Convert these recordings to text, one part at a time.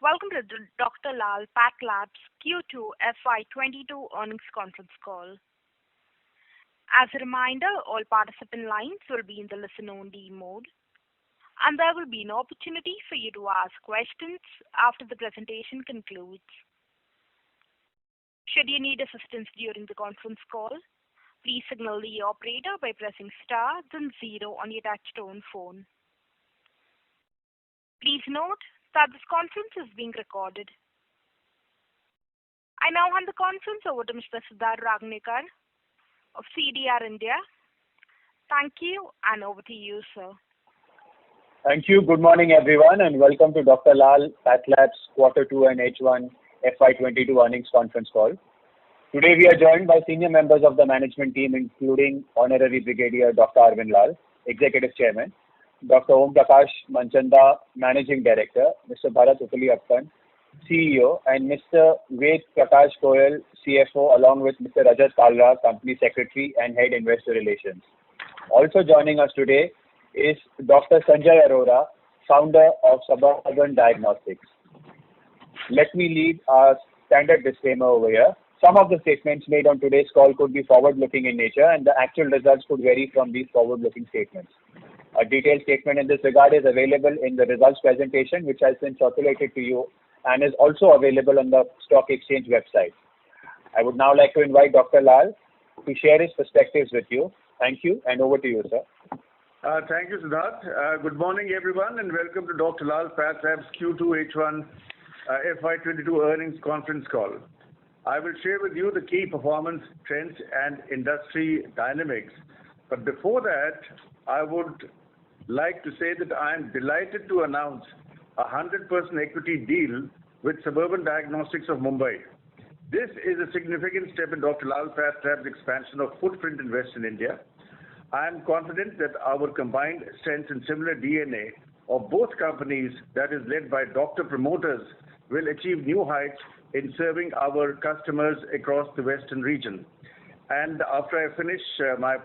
Welcome to the Dr. Lal PathLabs Q2 FY22 earnings conference call. As a reminder, all participant lines will be in the listen-only mode, and there will be an opportunity for you to ask questions after the presentation concludes. Should you need assistance during the conference call, please signal the operator by pressing star then 0 on your touch-tone phone. Please note that this conference is being recorded. I now hand the conference over to Mr. Siddharth Rangnekar of CDR India. Thank you, and over to you, sir. Thank you. Good morning, everyone, and welcome to Dr. Lal PathLabs Q2 and H1 FY22 earnings conference call. Today, we are joined by senior members of the management team, including Honorary Brigadier Dr. Arvind Lal, Executive Chairman, Dr. Om Prakash Manchanda, Managing Director, Mr. Bharat Uppiliappan, CEO, and Mr. Ved Prakash Goyal, CFO, along with Mr. Rajat Kalra, Company Secretary and Head Investor Relations. Also joining us today is Dr. Sanjay Arora, Founder of Suburban Diagnostics. Let me leave a standard disclaimer over here. Some of the statements made on today's call could be forward-looking in nature, and the actual results could vary from these forward-looking statements. A detailed statement in this regard is available in the results presentation, which has been circulated to you and is also available on the stock exchange website. I would now like to invite Dr. Lal to share his perspectives with you. Thank you, and over to you, sir. Thank you, Siddharth. Good morning, everyone, and welcome to Dr. Lal PathLabs Q2 H1 FY22 earnings conference call. I will share with you the key performance trends and industry dynamics. But before that, I would like to say that I am delighted to announce a 100% equity deal with Suburban Diagnostics of Mumbai. This is a significant step in Dr. Lal PathLabs' expansion of footprint in Western India. I am confident that our combined strengths and similar DNA of both companies, that is led by doctor promoters, will achieve new heights in serving our customers across the Western region. And after I finish my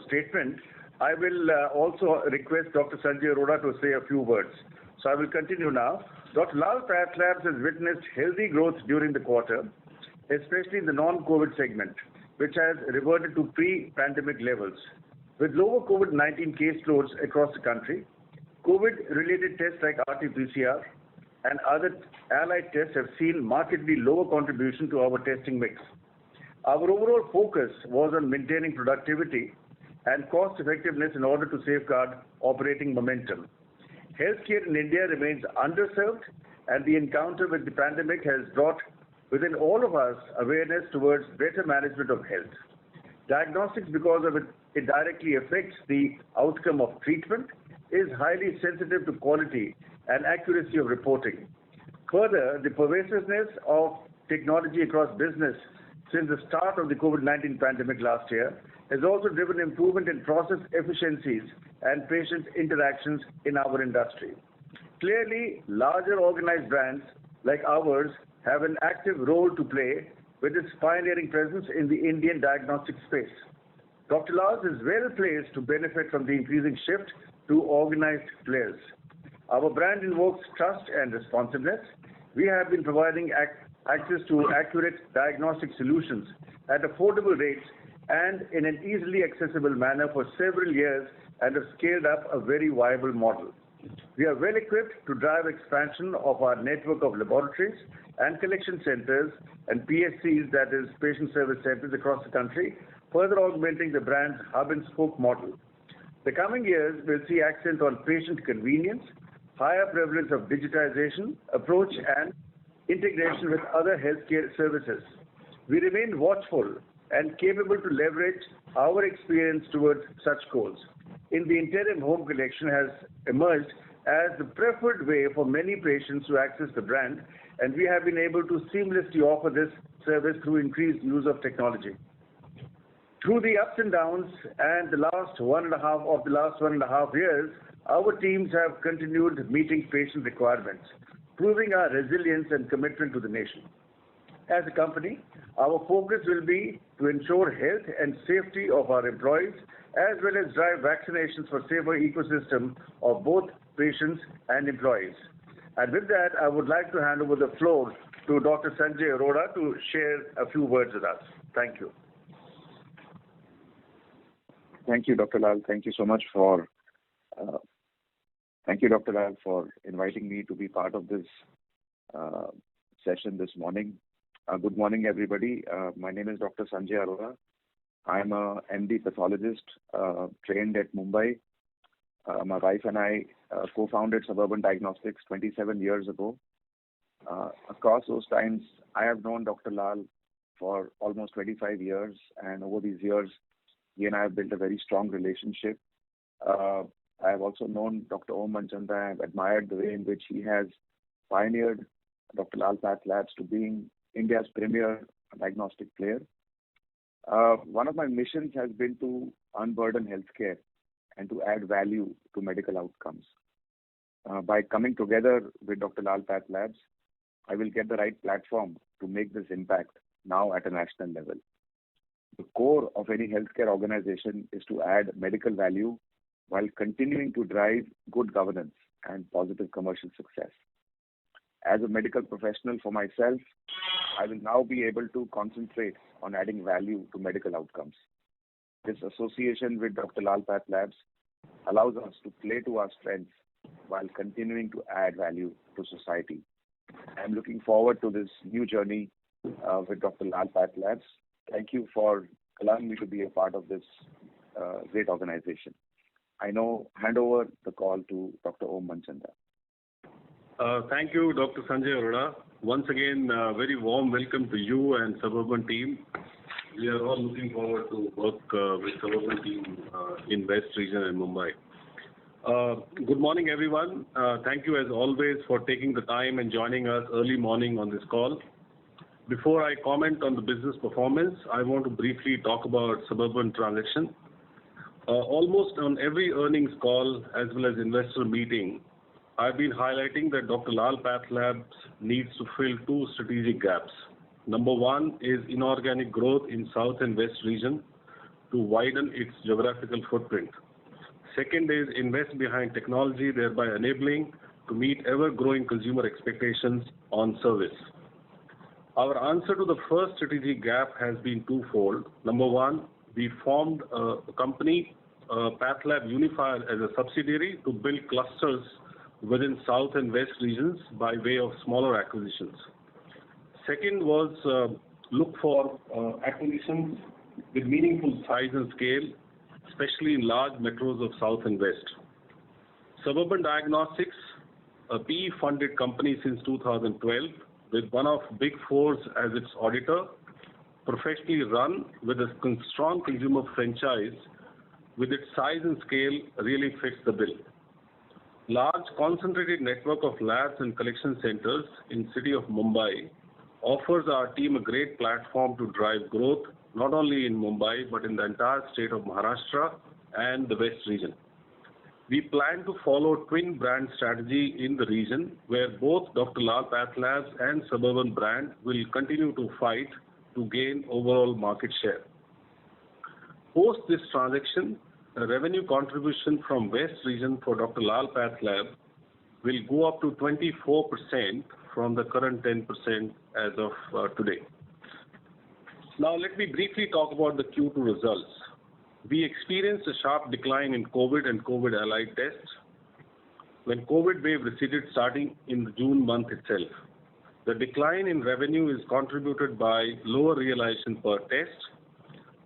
statement, I will also request Dr. Sanjay Arora to say a few words. So I will continue now. Dr. Lal PathLabs has witnessed healthy growth during the quarter, especially in the non-COVID segment, which has reverted to pre-pandemic levels. With lower COVID-19 case loads across the country, COVID-related tests like RT-PCR and other allied tests have seen markedly lower contribution to our testing mix. Our overall focus was on maintaining productivity and cost effectiveness in order to safeguard operating momentum. Healthcare in India remains underserved, and the encounter with the pandemic has brought within all of us awareness towards better management of health. Diagnostics, because of it directly affects the outcome of treatment, is highly sensitive to quality and accuracy of reporting. Further, the pervasiveness of technology across business since the start of the COVID-19 pandemic last year has also driven improvement in process efficiencies and patient interactions in our industry. Clearly, larger organized brands like ours have an active role to play with its pioneering presence in the Indian diagnostic space. Dr. Lal is well placed to benefit from the increasing shift to organized players. Our brand invokes trust and responsiveness. We have been providing access to accurate diagnostic solutions at affordable rates and in an easily accessible manner for several years and have scaled up a very viable model. We are well equipped to drive expansion of our network of laboratories and collection centers and PSCs, that is patient service centers across the country, further augmenting the brand's hub and spoke model. The coming years will see accent on patient convenience, higher prevalence of digitization approach and integration with other healthcare services. We remain watchful and capable to leverage our experience towards such goals. In the interim, home collection has emerged as the preferred way for many patients to access the brand, and we have been able to seamlessly offer this service through increased use of technology. Through the ups and downs and the last one and a half years, our teams have continued meeting patient requirements, proving our resilience and commitment to the nation. As a company, our focus will be to ensure health and safety of our employees, as well as drive vaccinations for safer ecosystem of both patients and employees. And with that, I would like to hand over the floor to Dr. Sanjay Arora to share a few words with us. Thank you. Thank you, Dr. Lal. Thank you so much for Dr. Lal, for inviting me to be part of this session this morning. Good morning, everybody. My name is Dr. Sanjay Arora. I'm a MD pathologist trained at Mumbai. My wife and I co-founded Suburban Diagnostics 27 years ago. Across those times, I have known Dr. Lal for almost 25 years, and over these years, he and I have built a very strong relationship. I have also known Dr. Om Manchanda. I have admired the way in which he has pioneered Dr. Lal Path Labs to being India's premier diagnostic player. One of my missions has been to unburden healthcare and to add value to medical outcomes. By coming together with Dr. Lal Path Labs, I will get the right platform to make this impact now at a national level. The core of any healthcare organization is to add medical value while continuing to drive good governance and positive commercial success. As a medical professional for myself, I will now be able to concentrate on adding value to medical outcomes. This association with Dr. Lal Path Labs allows us to play to our strengths while continuing to add value to society. I am looking forward to this new journey with Dr. Lal Path Labs. Thank you for allowing me to be a part of this great organization. I now hand over the call to Dr. Om Manchanda. Thank you, Dr. Sanjay Arora. Once again, very warm welcome to you and Suburban team. We are all looking forward to work with Suburban team in West Region and Mumbai. Good morning, everyone. Thank you, as always, for taking the time and joining us early morning on this call. Before I comment on the business performance, I want to briefly talk about Suburban transaction. Almost on every earnings call as well as investor meeting, I've been highlighting that Dr. Lal Path Labs needs to fill two strategic gaps. Number one is inorganic growth in South and West region to widen its geographical footprint. Second is invest behind technology, thereby enabling to meet ever-growing consumer expectations on service. Our answer to the first strategic gap has been twofold. Number one, we formed a company, PathLab Unifier, as a subsidiary to build clusters within South and West regions by way of smaller acquisitions. Second was look for acquisitions with meaningful size and scale, especially in large metros of South and West. Suburban Diagnostics, a PE-funded company since 2012, with one of Big Fours as its auditor, professionally run with a strong consumer franchise, with its size and scale really fits the bill. Large concentrated network of labs and collection centers in city of Mumbai offers our team a great platform to drive growth, not only in Mumbai, but in the entire state of Maharashtra and the West region. We plan to follow twin brand strategy in the region, where both Dr. Lal Path Labs and Suburban brand will continue to fight to gain overall market share. Post this transaction, the revenue contribution from West region for Dr. Lal Path Lab will go up to 24% from the current 10% as of today. Now let me briefly talk about the Q2 results. We experienced a sharp decline in COVID and COVID-allied tests when COVID wave receded starting in the June month itself. The decline in revenue is contributed by lower realization per test.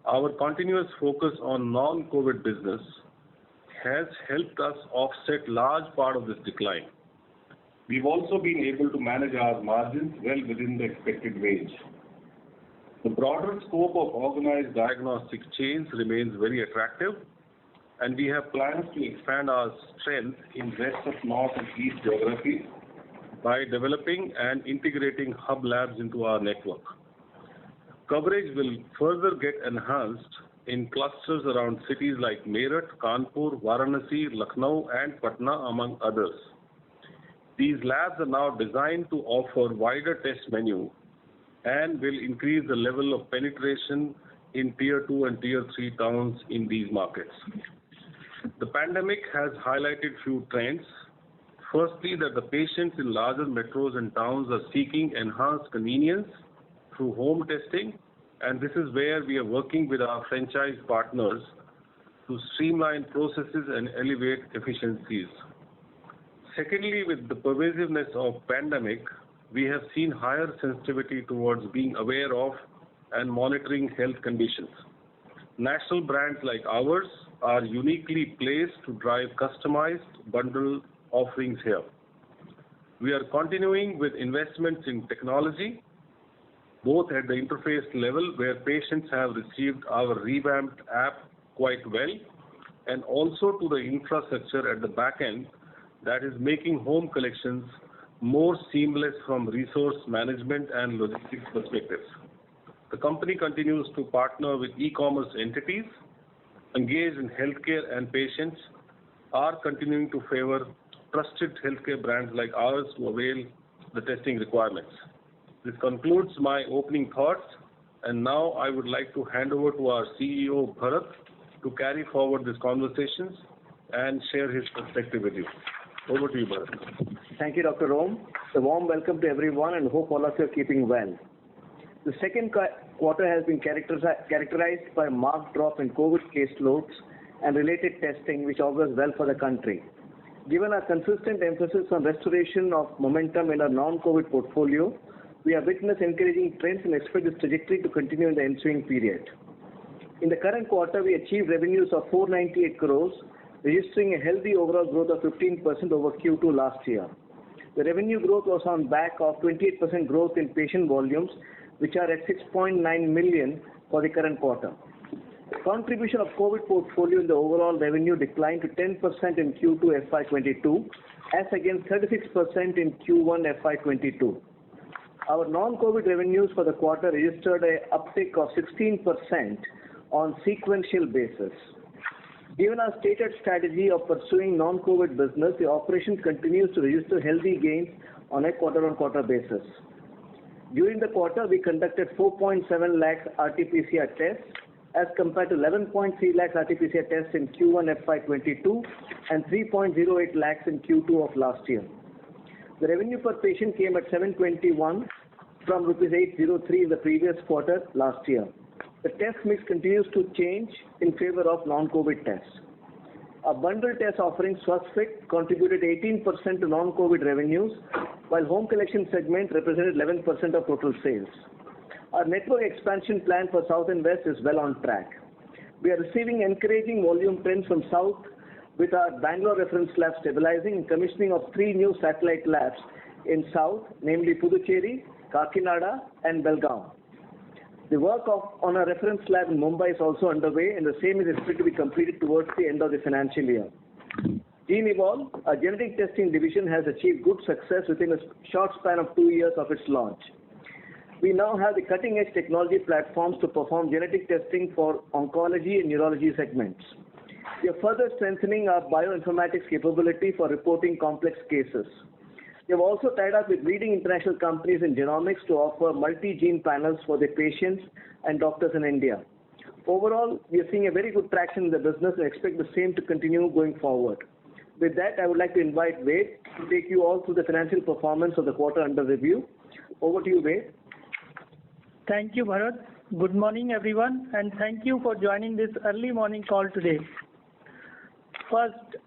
Our continuous focus on non-COVID business has helped us offset large part of this decline. We've also been able to manage our margins well within the expected range. The broader scope of organized diagnostic chains remains very attractive, and we have plans to expand our strength in rest of North and East geographies by developing and integrating hub labs into our network. Coverage will further get enhanced in clusters around cities like Meerut, Kanpur, Varanasi, Lucknow, and Patna, among others. These labs are now designed to offer wider test menu and will increase the level of penetration in Tier 2 and Tier 3 towns in these markets. The pandemic has highlighted few trends. Firstly, that the patients in larger metros and towns are seeking enhanced convenience through home testing, and this is where we are working with our franchise partners to streamline processes and elevate efficiencies. Secondly, with the pervasiveness of pandemic, we have seen higher sensitivity towards being aware of and monitoring health conditions. National brands like ours are uniquely placed to drive customized bundle offerings here. We are continuing with investments in technology, both at the interface level where patients have received our revamped app quite well, and also to the infrastructure at the back end that is making home collections more seamless from resource management and logistics perspectives. The company continues to partner with e-commerce entities engaged in healthcare, and patients are continuing to favor trusted healthcare brands like ours to avail the testing requirements. This concludes my opening thoughts, and now I would like to hand over to our CEO Bharat to carry forward these conversations and share his perspective with you. Over to you, Bharat. Thank you, Dr. Rom. A warm welcome to everyone and hope all of you are keeping well. The second quarter has been characterized by a marked drop in COVID caseloads and related testing, which augurs well for the country. Given our consistent emphasis on restoration of momentum in our non-COVID portfolio, we have witnessed encouraging trends and expect this trajectory to continue in the ensuing period. In the current quarter, we achieved revenues of 498 crores, registering a healthy overall growth of 15% over Q2 last year. The revenue growth was on back of 28% growth in patient volumes, which are at 6.9 million for the current quarter. The contribution of COVID portfolio in the overall revenue declined to 10% in Q2 FY22 as against 36% in Q1 FY22. Our non-COVID revenues for the quarter registered an uptick of 16% on sequential basis. Given our stated strategy of pursuing non-COVID business, the operation continues to register healthy gains on a quarter-on-quarter basis. During the quarter, we conducted 4.7 lakhs RT-PCR tests as compared to 11.3 lakhs RT-PCR tests in Q1 FY22 and 3.08 lakhs in Q2 of last year. The revenue per patient came at 721 from rupees 803 in the previous quarter last year. The test mix continues to change in favor of non-COVID tests. Our bundle test offering SwasthFit contributed 18% to non-COVID revenues, while home collection segment represented 11% of total sales. Our network expansion plan for South and West is well on track. We are receiving encouraging volume trends from South with our Bangalore reference lab stabilizing and commissioning of 3 new satellite labs in South, namely Puducherry, Kakinada and Belgaum. The work on a reference lab in Mumbai is also underway, and the same is expected to be completed towards the end of the financial year. GeneEvolve, our genetic testing division, has achieved good success within a short span of 2 years of its launch. We now have the cutting-edge technology platforms to perform genetic testing for oncology and neurology segments. We are further strengthening our bioinformatics capability for reporting complex cases. We have also tied up with leading international companies in genomics to offer multi-gene panels for the patients and doctors in India. Overall, we are seeing a very good traction in the business and expect the same to continue going forward. With that, I would like to invite Ved to take you all through the financial performance of the quarter under review. Over to you, Ved. Thank you, Bharat. Good morning, everyone, and thank you for joining this early morning call today. First,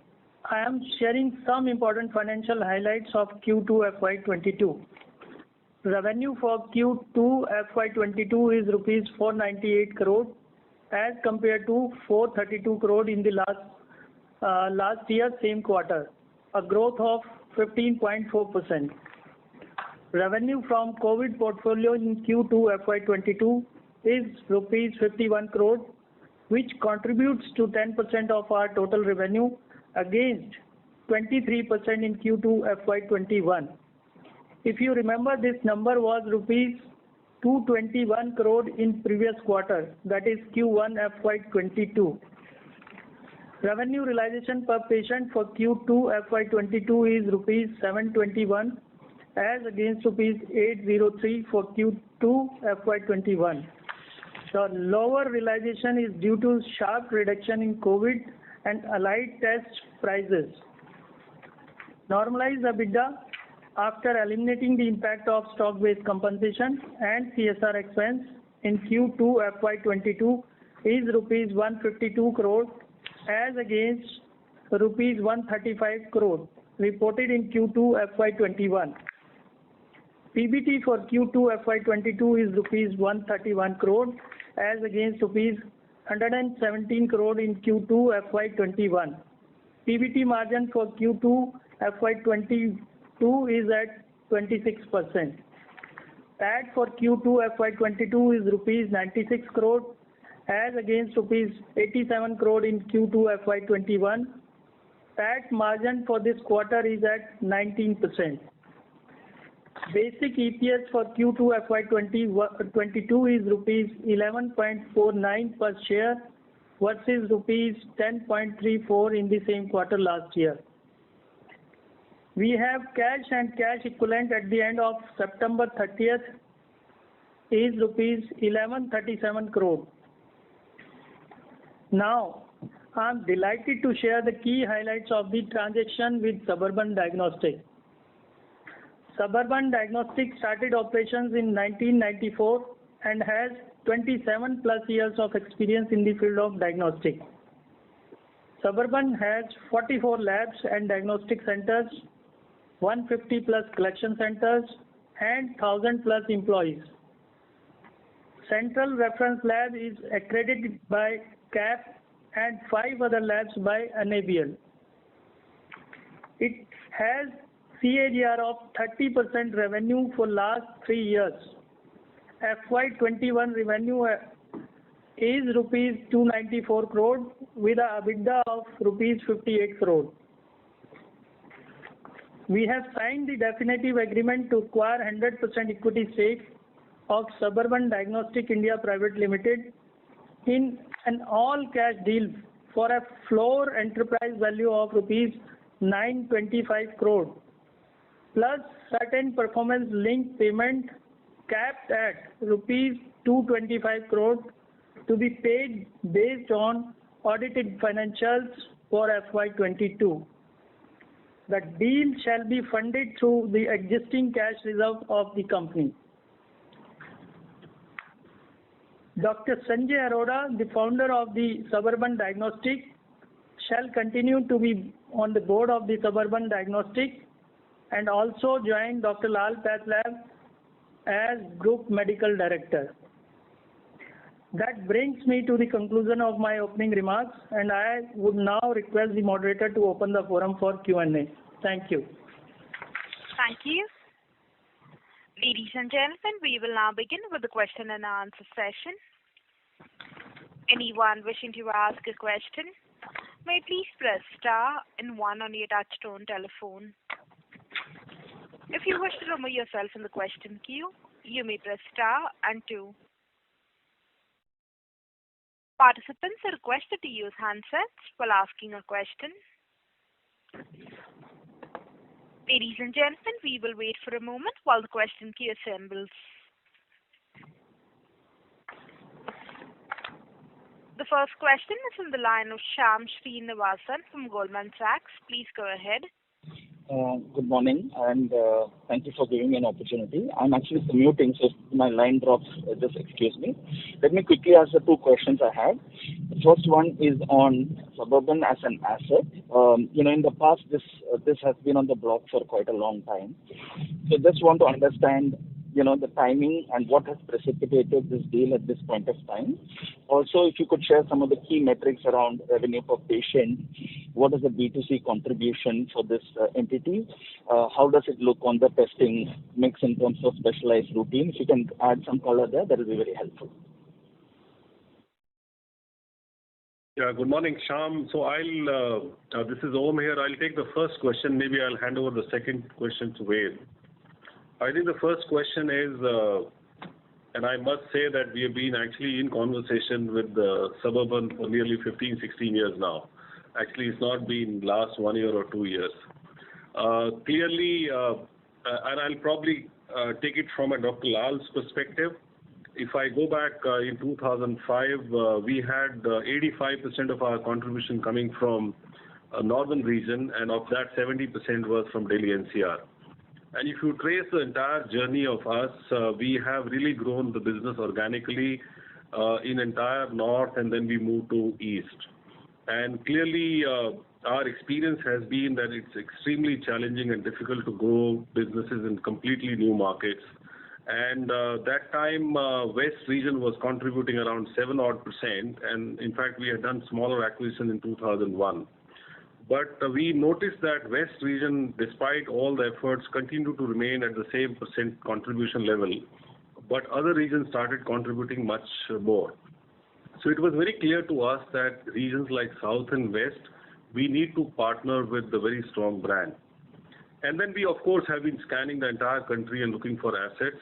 I am sharing some important financial highlights of Q2 FY22. Revenue for Q2 FY22 is rupees 498 crore as compared to 432 crore in the last year same quarter, a growth of 15.4%. Revenue from COVID portfolio in Q2 FY22 is rupees 51 crore, which contributes to 10% of our total revenue against 23% in Q2 FY21. If you remember, this number was rupees 221 crore in previous quarter, that is Q1 FY22. Revenue realization per patient for Q2 FY22 is rupees 721 as against rupees 803 for Q2 FY21. The lower realization is due to sharp reduction in COVID and allied test prices. Normalized EBITDA after eliminating the impact of stock-based compensation and CSR expense in Q2 FY22 is rupees 152 crore as against rupees 135 crore reported in Q2 FY21. PBT for Q2 FY22 is rupees 131 crore as against rupees 117 crore in Q2 FY21. PBT margin for Q2 FY22 is at 26%. PAT for Q2 FY22 is rupees 96 crore as against rupees 87 crore in Q2 FY21. PAT margin for this quarter is at 19%. Basic EPS for Q2 FY22 is rupees 11.49 per share versus rupees 10.34 in the same quarter last year. We have cash and cash equivalent at the end of September 30th is rupees 1137 crore. Now, I am delighted to share the key highlights of the transaction with Suburban Diagnostics. Suburban Diagnostics started operations in 1994 and has 27 plus years of experience in the field of diagnostics. Suburban has 44 labs and diagnostic centers, 150 plus collection centers and 1000 plus employees. Central Reference Lab is accredited by CAP and 5 other labs by NABL. It has CAGR of 30% revenue for last 3 years. FY21 revenue is rupees 294 crore with a EBITDA of rupees 58 crore. We have signed the definitive agreement to acquire 100% equity stake of Suburban Diagnostics India Private Limited in an all-cash deal for a floor enterprise value of rupees 925 crore plus certain performance-linked payment capped at rupees 225 crore to be paid based on audited financials for FY22. The deal shall be funded through the existing cash reserve of the company. Dr. Sanjay Arora, the founder of the Suburban Diagnostics, shall continue to be on the board of the Suburban Diagnostics and also join Dr. Lal PathLabs as Group Medical Director. That brings me to the conclusion of my opening remarks, and I would now request the moderator to open the forum for Q&A. Thank you. Thank you. Ladies and gentlemen, we will now begin with the question and answer session. Anyone wishing to ask a question may please press star and 1 on your touchtone telephone. If you wish to remove yourself from the question queue, you may press star and 2. Participants are requested to use handsets while asking a question. Ladies and gentlemen, we will wait for a moment while the question queue assembles. The first question is from the line of Shyam Srinivasan from Goldman Sachs. Please go ahead. Good morning, and thank you for giving me an opportunity. I'm actually commuting, so if my line drops, just excuse me. Let me quickly ask the 2 questions I have. The first one is on Suburban as an asset. In the past, this has been on the block for quite a long time. So just want to understand, the timing and what has precipitated this deal at this point of time. Also, if you could share some of the key metrics around revenue per patient, what is the B2C contribution for this entity? How does it look on the testing mix in terms of specialized routine? If you can add some color there, that will be very helpful. Yeah, good morning, Shyam. So this is Om here. I'll take the first question. Maybe I'll hand over the second question to Ved. I think the first question is, and I must say that we have been actually in conversation with Suburban for nearly 15, 16 years now. Actually, it's not been last 1 year or 2 years. Clearly, and I'll probably take it from a Dr. Lal's perspective. If I go back in 2005, we had 85% of our contribution coming from northern region, and of that 70% was from Delhi NCR. And if you trace the entire journey of us, we have really grown the business organically in entire north, and then we moved to east. And clearly, our experience has been that it's extremely challenging and difficult to grow businesses in completely new markets. And that time, West region was contributing around 7-odd%, and in fact, we had done smaller acquisition in 2001. But we noticed that West region, despite all the efforts, continued to remain at the same percent contribution level, but other regions started contributing much more. So it was very clear to us that regions like South and West, we need to partner with a very strong brand. And then we, of course, have been scanning the entire country and looking for assets.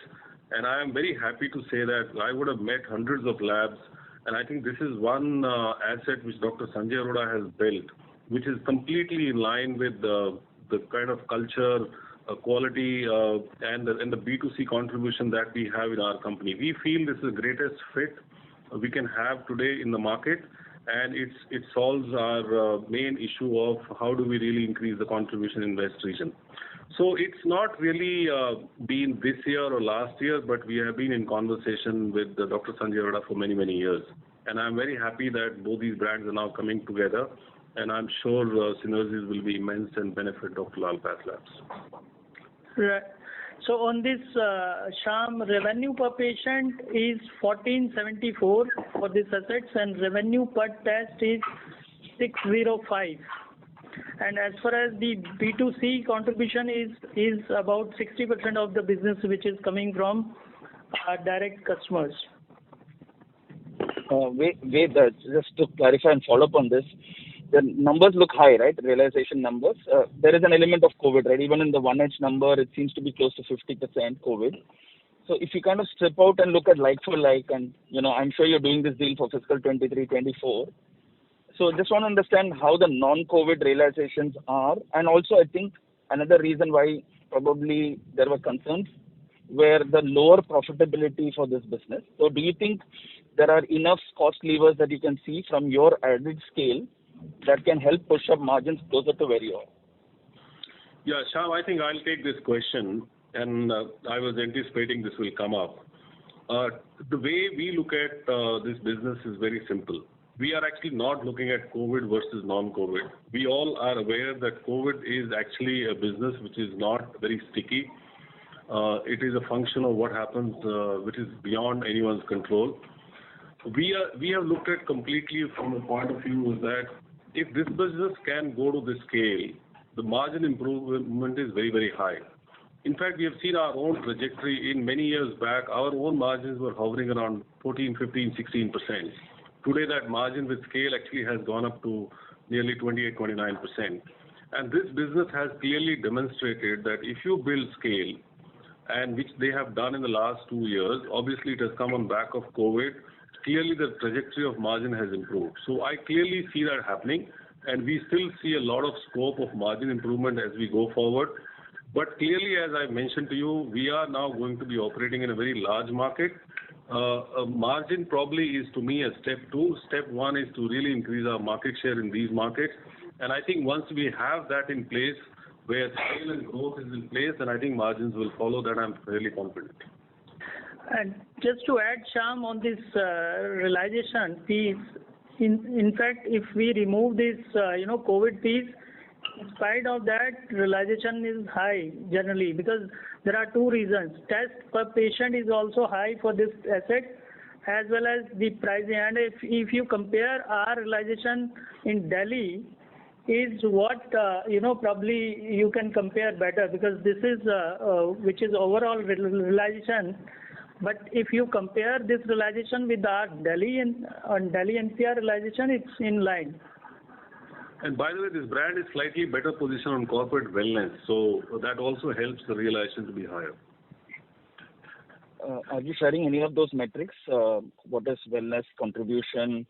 And I am very happy to say that I would have met hundreds of labs. And I think this is one asset which Dr. Sanjay Arora has built, which is completely in line with the kind of culture, quality, and the B2C contribution that we have in our company. We feel this is the greatest fit we can have today in the market, and it solves our main issue of how do we really increase the contribution in West region. So it's not really been this year or last year, but we have been in conversation with Dr. Sanjay Arora for many, many years. And I'm very happy that both these brands are now coming together, and I'm sure synergies will be immense and benefit Dr. Lal PathLabs. Right. So on this, Shyam, revenue per patient is 1474 for these assets, and revenue per test is 605. And as far as the B2C contribution is about 60% of the business, which is coming from direct customers. Just to clarify and follow up on this, the numbers look high, right? Realization numbers. There is an element of COVID, right? Even in the 1H number, it seems to be close to 50% COVID. So if you kind of strip out and look at like for like, and I'm sure you're doing this deal for fiscal 23-24. So just want to understand how the non-COVID realizations are, and also I think another reason why probably there were concerns were the lower profitability for this business. So do you think there are enough cost levers that you can see from your added scale that can help push up margins closer to where you are? Yeah, Shyam, I think I'll take this question, and I was anticipating this will come up. The way we look at this business is very simple. We are actually not looking at COVID versus non-COVID. We all are aware that COVID is actually a business which is not very sticky. It is a function of what happens, which is beyond anyone's control. We have looked at completely from the point of view that if this business can go to this scale, the margin improvement is very, very high. In fact, we have seen our own trajectory in many years back. Our own margins were hovering around 14, 15, 16%. Today, that margin with scale actually has gone up to nearly 28, 29%. And this business has clearly demonstrated that if you build scale, and which they have done in the last 2 years, obviously it has come on back of COVID, clearly the trajectory of margin has improved. So I clearly see that happening, and we still see a lot of scope of margin improvement as we go forward. But clearly, as I mentioned to you, we are now going to be operating in a very large market. Margin probably is, to me, a step 2. Step 1 is to really increase our market share in these markets. And I think once we have that in place, where scale and growth is in place, then I think margins will follow that. I'm fairly confident. And just to add, Shyam, on this realization piece, in fact, if we remove this, COVID piece, in spite of that, realization is high generally, because there are 2 reasons. Test per patient is also high for this asset, as well as the pricing. And if you compare our realization in Delhi, is what probably you can compare better, because this is which is overall realization. But if you compare this realization with our Delhi NCR realization, it's in line. And by the way, this brand is slightly better positioned on corporate wellness, so that also helps the realization to be higher. Are you sharing any of those metrics? What is wellness contribution?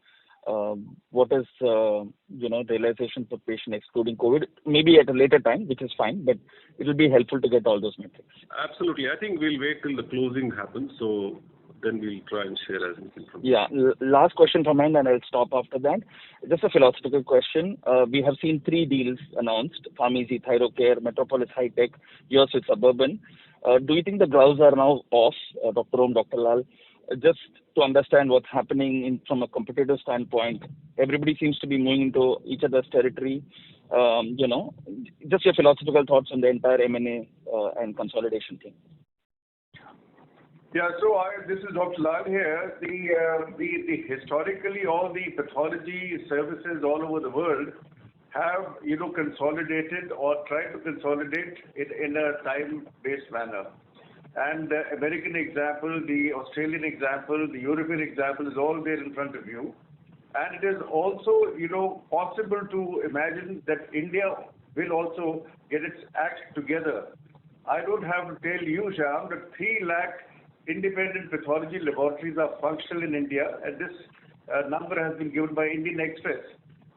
What is realization per patient excluding COVID? Maybe at a later time, which is fine, but it will be helpful to get all those metrics. Absolutely. I think we'll wait till the closing happens. So then we'll try and share as much information. Yeah. Last question from mine, and I'll stop after that. Just a philosophical question. We have seen 3 deals announced: Pharmacy, Thyrocare, Metropolis Hitech, yours with Suburban. Do you think the gloves are now off, Dr. Om, Dr. Lal? Just to understand what's happening from a competitive standpoint, everybody seems to be moving into each other's territory. Just your philosophical thoughts on the entire M&A and consolidation thing. Yeah, so this is Dr. Lal here. The historically all the pathology services all over the world have consolidated or tried to consolidate it in a time-based manner. And the American example, the Australian example, the European example is all there in front of you. And it is also possible to imagine that India will also get its act together. I don't have to tell you, Shyam, that 3 lakh independent pathology laboratories are functional in India, and this number has been given by Indian Express.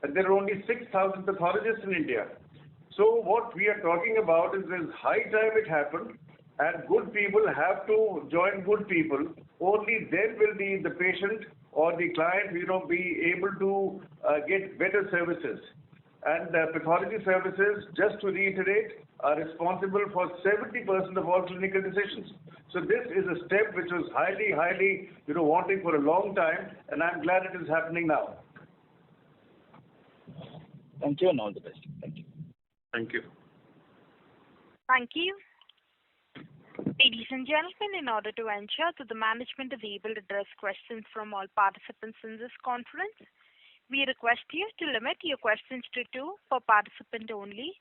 And there are only 6,000 pathologists in India. So what we are talking about is there's high time it happened, and good people have to join good people. Only then will the patient or the client be able to get better services. And pathology services, just to reiterate, are responsible for 70% of all clinical decisions. So this is a step which was highly, wanting for a long time, and I'm glad it is happening now. Thank you and all the best. Thank you. Thank you. Thank you. Ladies and gentlemen, in order to ensure that the management is able to address questions from all participants in this conference, we request you to limit your questions to 2 per participant only.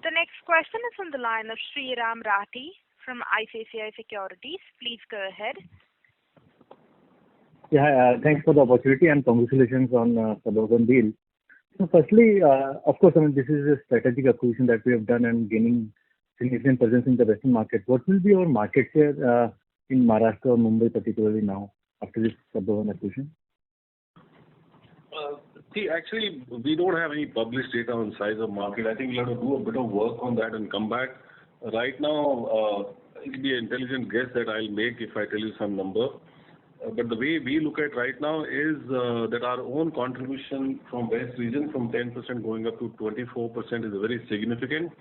The next question is on the line of Sriram Rathi from ICICI Securities. Please go ahead. Yeah, thanks for the opportunity and congratulations on Suburban deal. So firstly, of course, this is a strategic acquisition that we have done and gaining significant presence in the Western market. What will be our market share in Maharashtra or Mumbai particularly now after this Suburban acquisition? Actually, we don't have any published data on size of market. I think we'll have to do a bit of work on that and come back. Right now, it'll be an intelligent guess that I'll make if I tell you some number. But the way we look at right now is that our own contribution from West region from 10% going up to 24% is very significant.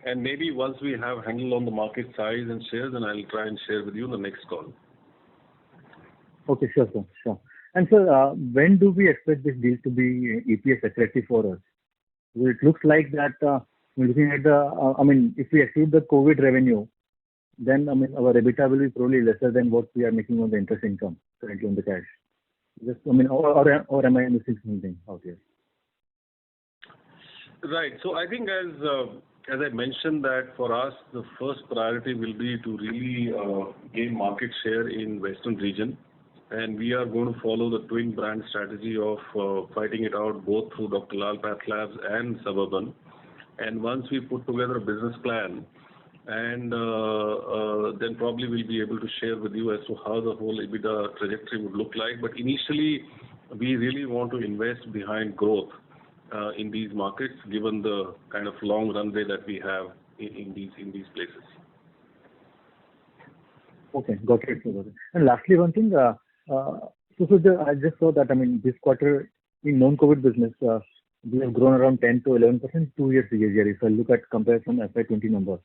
And maybe once we have handle on the market size and shares, then I'll try and share with you in the next call. Okay, sure, sir. Sure. And sir, when do we expect this deal to be EPS accretive for us? It looks like that we're looking at if we exclude the COVID revenue, then our EBITDA will be probably lesser than what we are making on the interest income currently on the cash. Or am I missing something out here? Right. So I think as I mentioned that for us, the first priority will be to really gain market share in Western region. And we are going to follow the twin brand strategy of fighting it out both through Dr. Lal PathLabs and Suburban. And once we put together a business plan, and then probably we'll be able to share with you as to how the whole EBITDA trajectory would look like. But initially, we really want to invest behind growth in these markets, given the kind of long runway that we have in these places. Okay, got it. And lastly, one thing. I just saw that this quarter in non-COVID business we have grown around 10 to 11% 2 years CAGR. If I look at comparison FY20 numbers,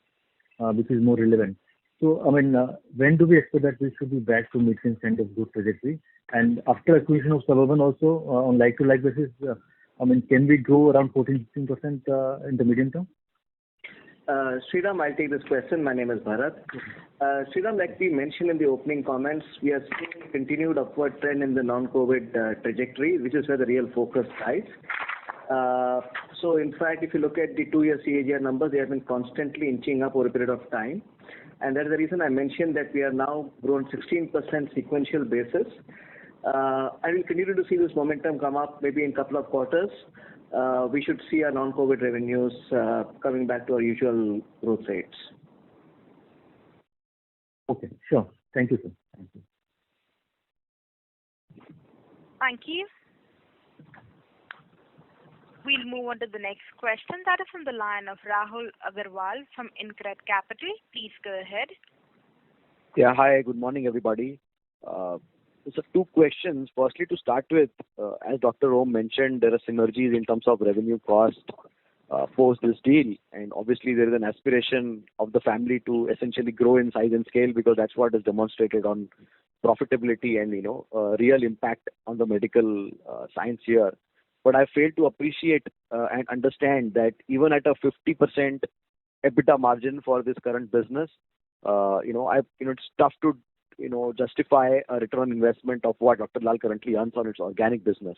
which is more relevant. So when do we expect that we should be back to mid-teens kind of growth trajectory? And after acquisition of Suburban also on like-to-like basis, can we grow around 14-15% in the medium term? Sriram, I'll take this question. My name is Bharat. Sriram, like we mentioned in the opening comments, we are seeing continued upward trend in the non-COVID trajectory, which is where the real focus lies. So in fact, if you look at the 2-year CAGR numbers, they have been constantly inching up over a period of time. And that's the reason I mentioned that we are now grown 16% sequential basis. I will continue to see this momentum come up maybe in a couple of quarters. We should see our non-COVID revenues coming back to our usual growth rates. Okay, sure. Thank you, sir. Thank you. Thank you. We'll move on to the next question. That is from the line of Rahul Agarwal from InCred Capital. Please go ahead. Yeah, hi, good morning, everybody. So two questions. Firstly, to start with, as Dr. Om mentioned, there are synergies in terms of revenue cost post this deal, and obviously there is an aspiration of the family to essentially grow in size and scale because that's what is demonstrated on profitability and real impact on the medical science here. But I fail to appreciate and understand that even at a 50% EBITDA margin for this current business, it's tough to justify a return on investment of what Dr. Lal currently earns on its organic business.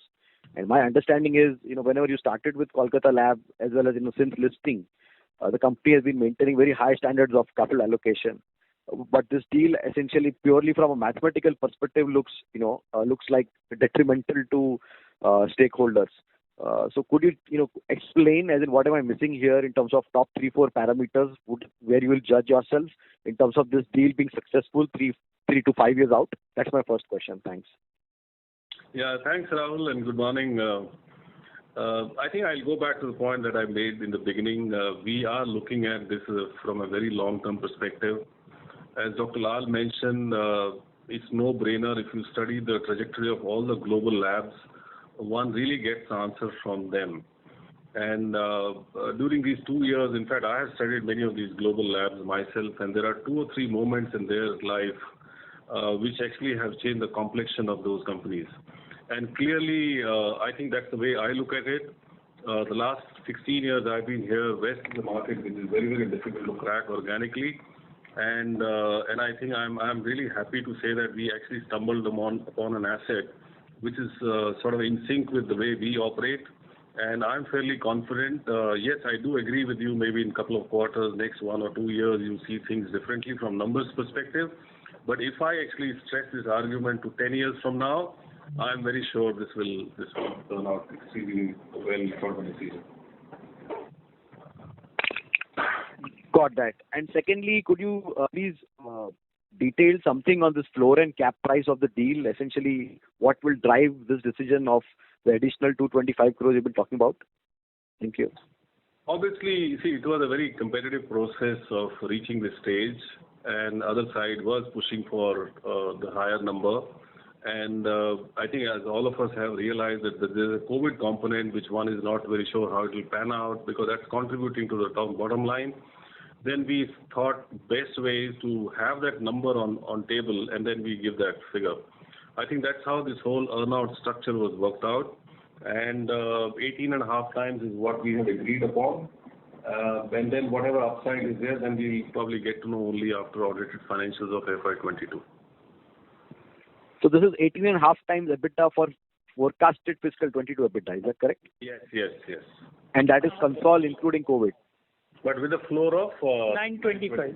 And my understanding is, whenever you started with Kolkata Lab as well as since listing, the company has been maintaining very high standards of capital allocation. But this deal, essentially, purely from a mathematical perspective, looks like detrimental to stakeholders. So could you explain, as in what am I missing here in terms of top 3-4 parameters where you will judge yourselves in terms of this deal being successful 3 to 5 years out? That's my first question. Thanks. Yeah, thanks, Rahul, and good morning. I think I'll go back to the point that I made in the beginning. We are looking at this from a very long-term perspective. As Dr. Lal mentioned, it's no-brainer if you study the trajectory of all the global labs. One really gets answers from them. And during these 2 years, in fact, I have studied many of these global labs myself, and there are 2 or 3 moments in their life which actually have changed the complexion of those companies. And clearly, I think that's the way I look at it. The last 16 years I've been here, West is a market which is very, very difficult to crack organically. And I think I'm really happy to say that we actually stumbled upon an asset which is sort of in sync with the way we operate. And I'm fairly confident. Yes, I do agree with you. Maybe in a couple of quarters, next 1 or 2 years, you see things differently from numbers perspective. But if I actually stress this argument to 10 years from now, I'm very sure this will turn out extremely well for the season. Got that. And secondly, could you please detail something on this floor and cap price of the deal? Essentially, what will drive this decision of the additional 225 crores you've been talking about? Thank you. Obviously, you see, it was a very competitive process of reaching this stage, and other side was pushing for the higher number. And I think as all of us have realized that there's a COVID component which one is not very sure how it will pan out because that's contributing to the bottom line. Then we thought best way is to have that number on table and then we give that figure. I think that's how this whole earn-out structure was worked out. And 18.5 times is what we have agreed upon. And then whatever upside is there, then we'll probably get to know only after audited financials of FY22. So this is 18.5 times EBITDA for forecasted fiscal 22 EBITDA. Is that correct? Yes. And that is consol including COVID. But with a floor of 925.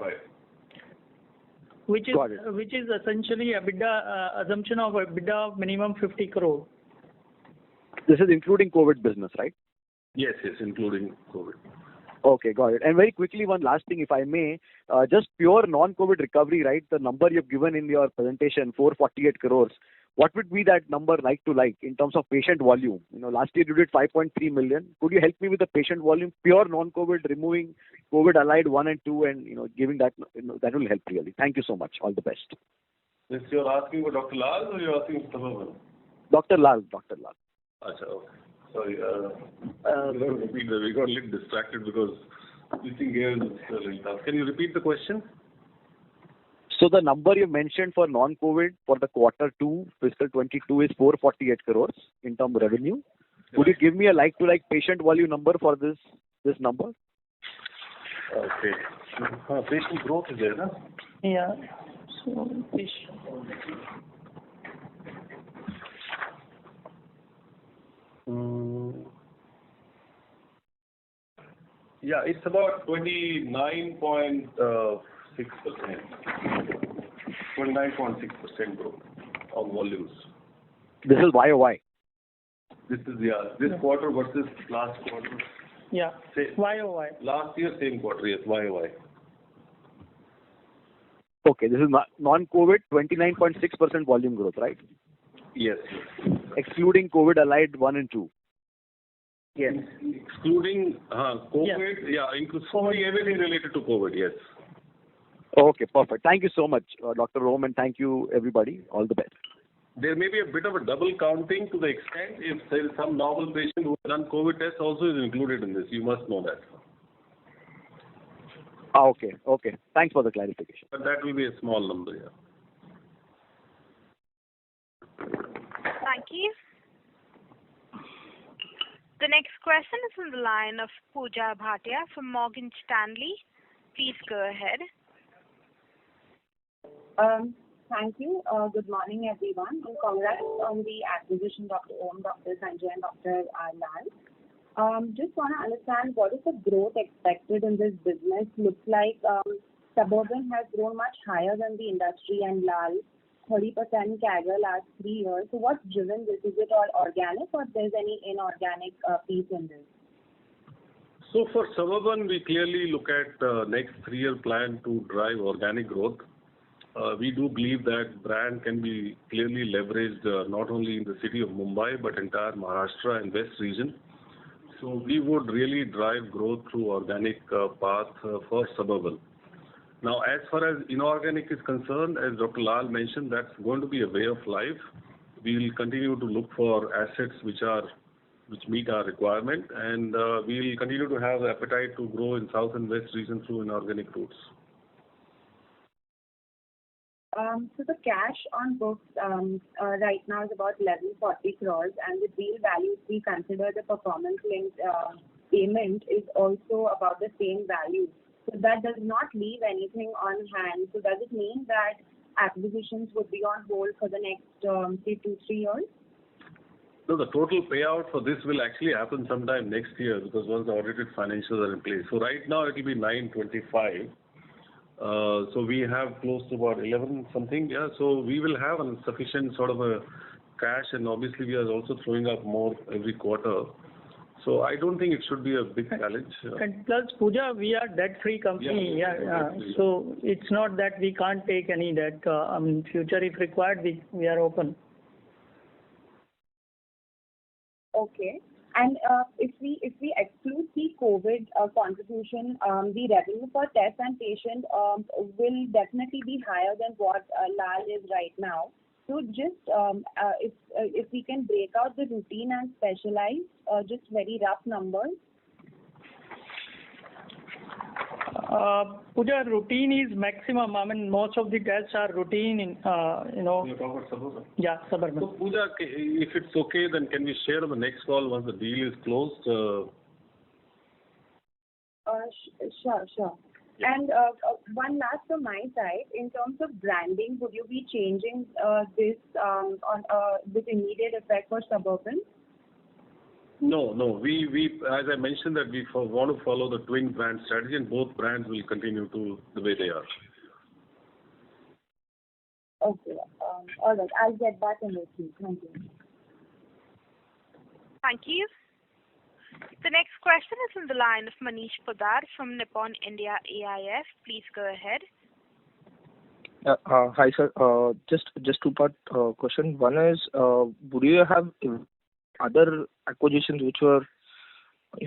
Which is essentially EBITDA assumption of EBITDA of minimum 50 crore. This is including COVID business, right? Yes, including COVID. Okay, got it. And very quickly, one last thing, if I may, just pure non-COVID recovery, right? The number you've given in your presentation, 448 crores. What would be that number like to like in terms of patient volume? Last year you did 5.3 million. Could you help me with the patient volume, pure non-COVID, removing COVID allied 1 and 2, and giving that that will help really. Thank you so much. All the best. Yes, you're asking for Dr. Lal or you're asking for Suburban? Dr. Lal. Achha, okay. Sorry, we got a little distracted because switching gears is a little tough. Can you repeat the question? So the number you mentioned for non-COVID for the quarter 2 fiscal 22 is 448 crores in terms of revenue. Could you give me a like-to-like patient volume number for this number? Okay. Patient growth is there, huh? Yeah. So patient. Yeah, it's about 29.6%. 29.6% growth on volumes. This is YOY. This is this quarter versus last quarter. Yeah. YOY. Last year same quarter, yes, YOY. Okay, this is non-COVID 29.6% volume growth, right? Yes. Excluding COVID allied 1 and 2. Yes. Excluding COVID, including everything related to COVID, yes. Okay, perfect. Thank you so much, Dr. Om, and thank you, everybody. All the best. There may be a bit of a double counting to the extent if there is some normal patient who has done COVID test also is included in this. You must know that. Okay. Thanks for the clarification. But that will be a small number, yeah. Thank you. The next question is on the line of Pooja Bhatia from Morgan Stanley. Please go ahead. Thank you. Good morning, everyone, and congrats on the acquisition, Dr. Om, Dr. Sanjay, and Dr. Lal. Just want to understand what is the growth expected in this business. Looks like Suburban has grown much higher than the industry, and Lal 30% CAGR last 3 years. So what's driven this? Is it all organic or there's any inorganic piece in this? So for Suburban, we clearly look at next 3-year plan to drive organic growth. We do believe that brand can be clearly leveraged not only in the city of Mumbai but entire Maharashtra and West region. So we would really drive growth through organic path for Suburban. Now, as far as inorganic is concerned, as Dr. Lal mentioned, that's going to be a way of life. We will continue to look for assets which meet our requirement, and we will continue to have the appetite to grow in South and West region through inorganic routes. So the cash on books right now is about 1140 crores, and the deal value, if we consider the performance-linked payment, is also about the same value. So that does not leave anything on hand. So does it mean that acquisitions would be on hold for the next, say, 2-3 years? No, the total payout for this will actually happen sometime next year because once the audited financials are in place. So right now it will be 925. So we have close to about 11 something, yeah. So we will have a sufficient sort of a cash, and obviously we are also throwing up more every quarter. So I don't think it should be a big challenge. And plus, Pooja, we are debt-free company. Yeah. So it's not that we can't take any debt. Future, if required, we are open. Okay. And if we exclude the COVID contribution, the revenue per test and patient will definitely be higher than what Lal is right now. So just if we can break out the routine and specialized, just very rough numbers. Pooja, routine is maximum. Most of the tests are routine in, You're talking about Suburban? Yeah, Suburban. So Pooja, if it's okay, then can we share on the next call once the deal is closed? Sure. Yeah. And one last from my side, in terms of branding, would you be changing this with immediate effect for Suburban? No. We as I mentioned that we want to follow the twin brand strategy, and both brands will continue to the way they are. Okay. All right. I'll get back in with you. Thank you. Thank you. The next question is on the line of Manish Poddar from Nippon India AIF. Please go ahead. Hi, sir. Just two-part question. One is, would you have other acquisitions which were,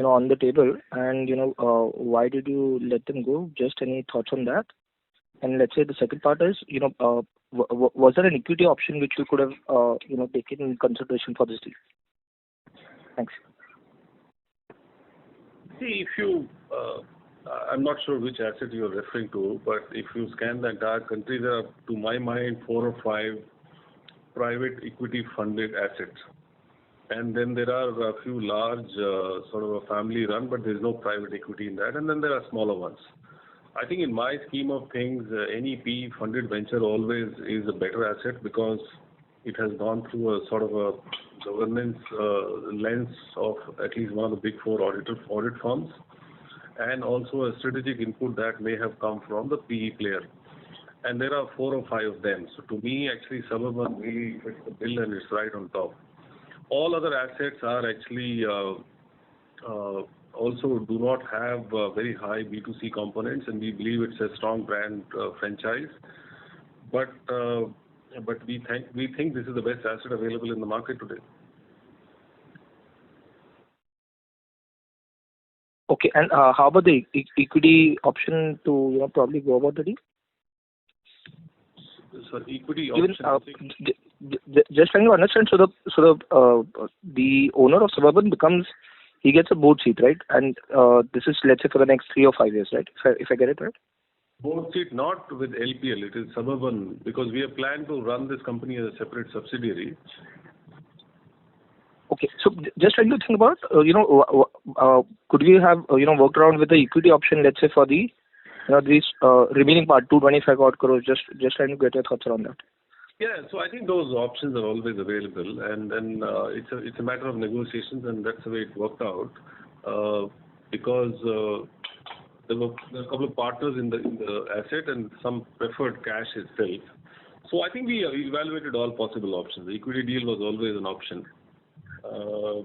on the table, and why did you let them go? Just any thoughts on that? And let's say the second part is, was there an equity option which you could have, taken in consideration for this deal? Thanks. See, if you, I'm not sure which asset you are referring to, but if you scan the entire country, there are, to my mind, 4 or 5 private equity funded assets. And then there are a few large, sort of a family run, but there's no private equity in that. And then there are smaller ones. I think in my scheme of things, any PE funded venture always is a better asset because it has gone through a sort of a governance lens of at least one of the big 4 audit firms, and also a strategic input that may have come from the PE player. And there are 4 or 5 of them. So to me, actually, Suburban really fits the bill and it's right on top. All other assets are actually also do not have very high B2C components, and we believe it's a strong brand franchise. But we think this is the best asset available in the market today. Okay, and how about the equity option to probably go about the deal? Sorry, equity Even option. just trying to understand. The owner of Suburban he gets a board seat, right? And this is, let's say, for the next 3 or 5 years, right? If I get it right. Board seat not with LPL, it is Suburban, because we have planned to run this company as a separate subsidiary. Okay, so just trying to think about, could we have, worked around with the equity option, let's say, for the, these remaining part, 225 odd crores, just trying to get your thoughts around that. Yeah, so I think those options are always available, and then it's a matter of negotiations, and that's the way it worked out, because there were a couple of partners in the asset and some preferred cash itself. So I think we evaluated all possible options. The equity deal was always an option,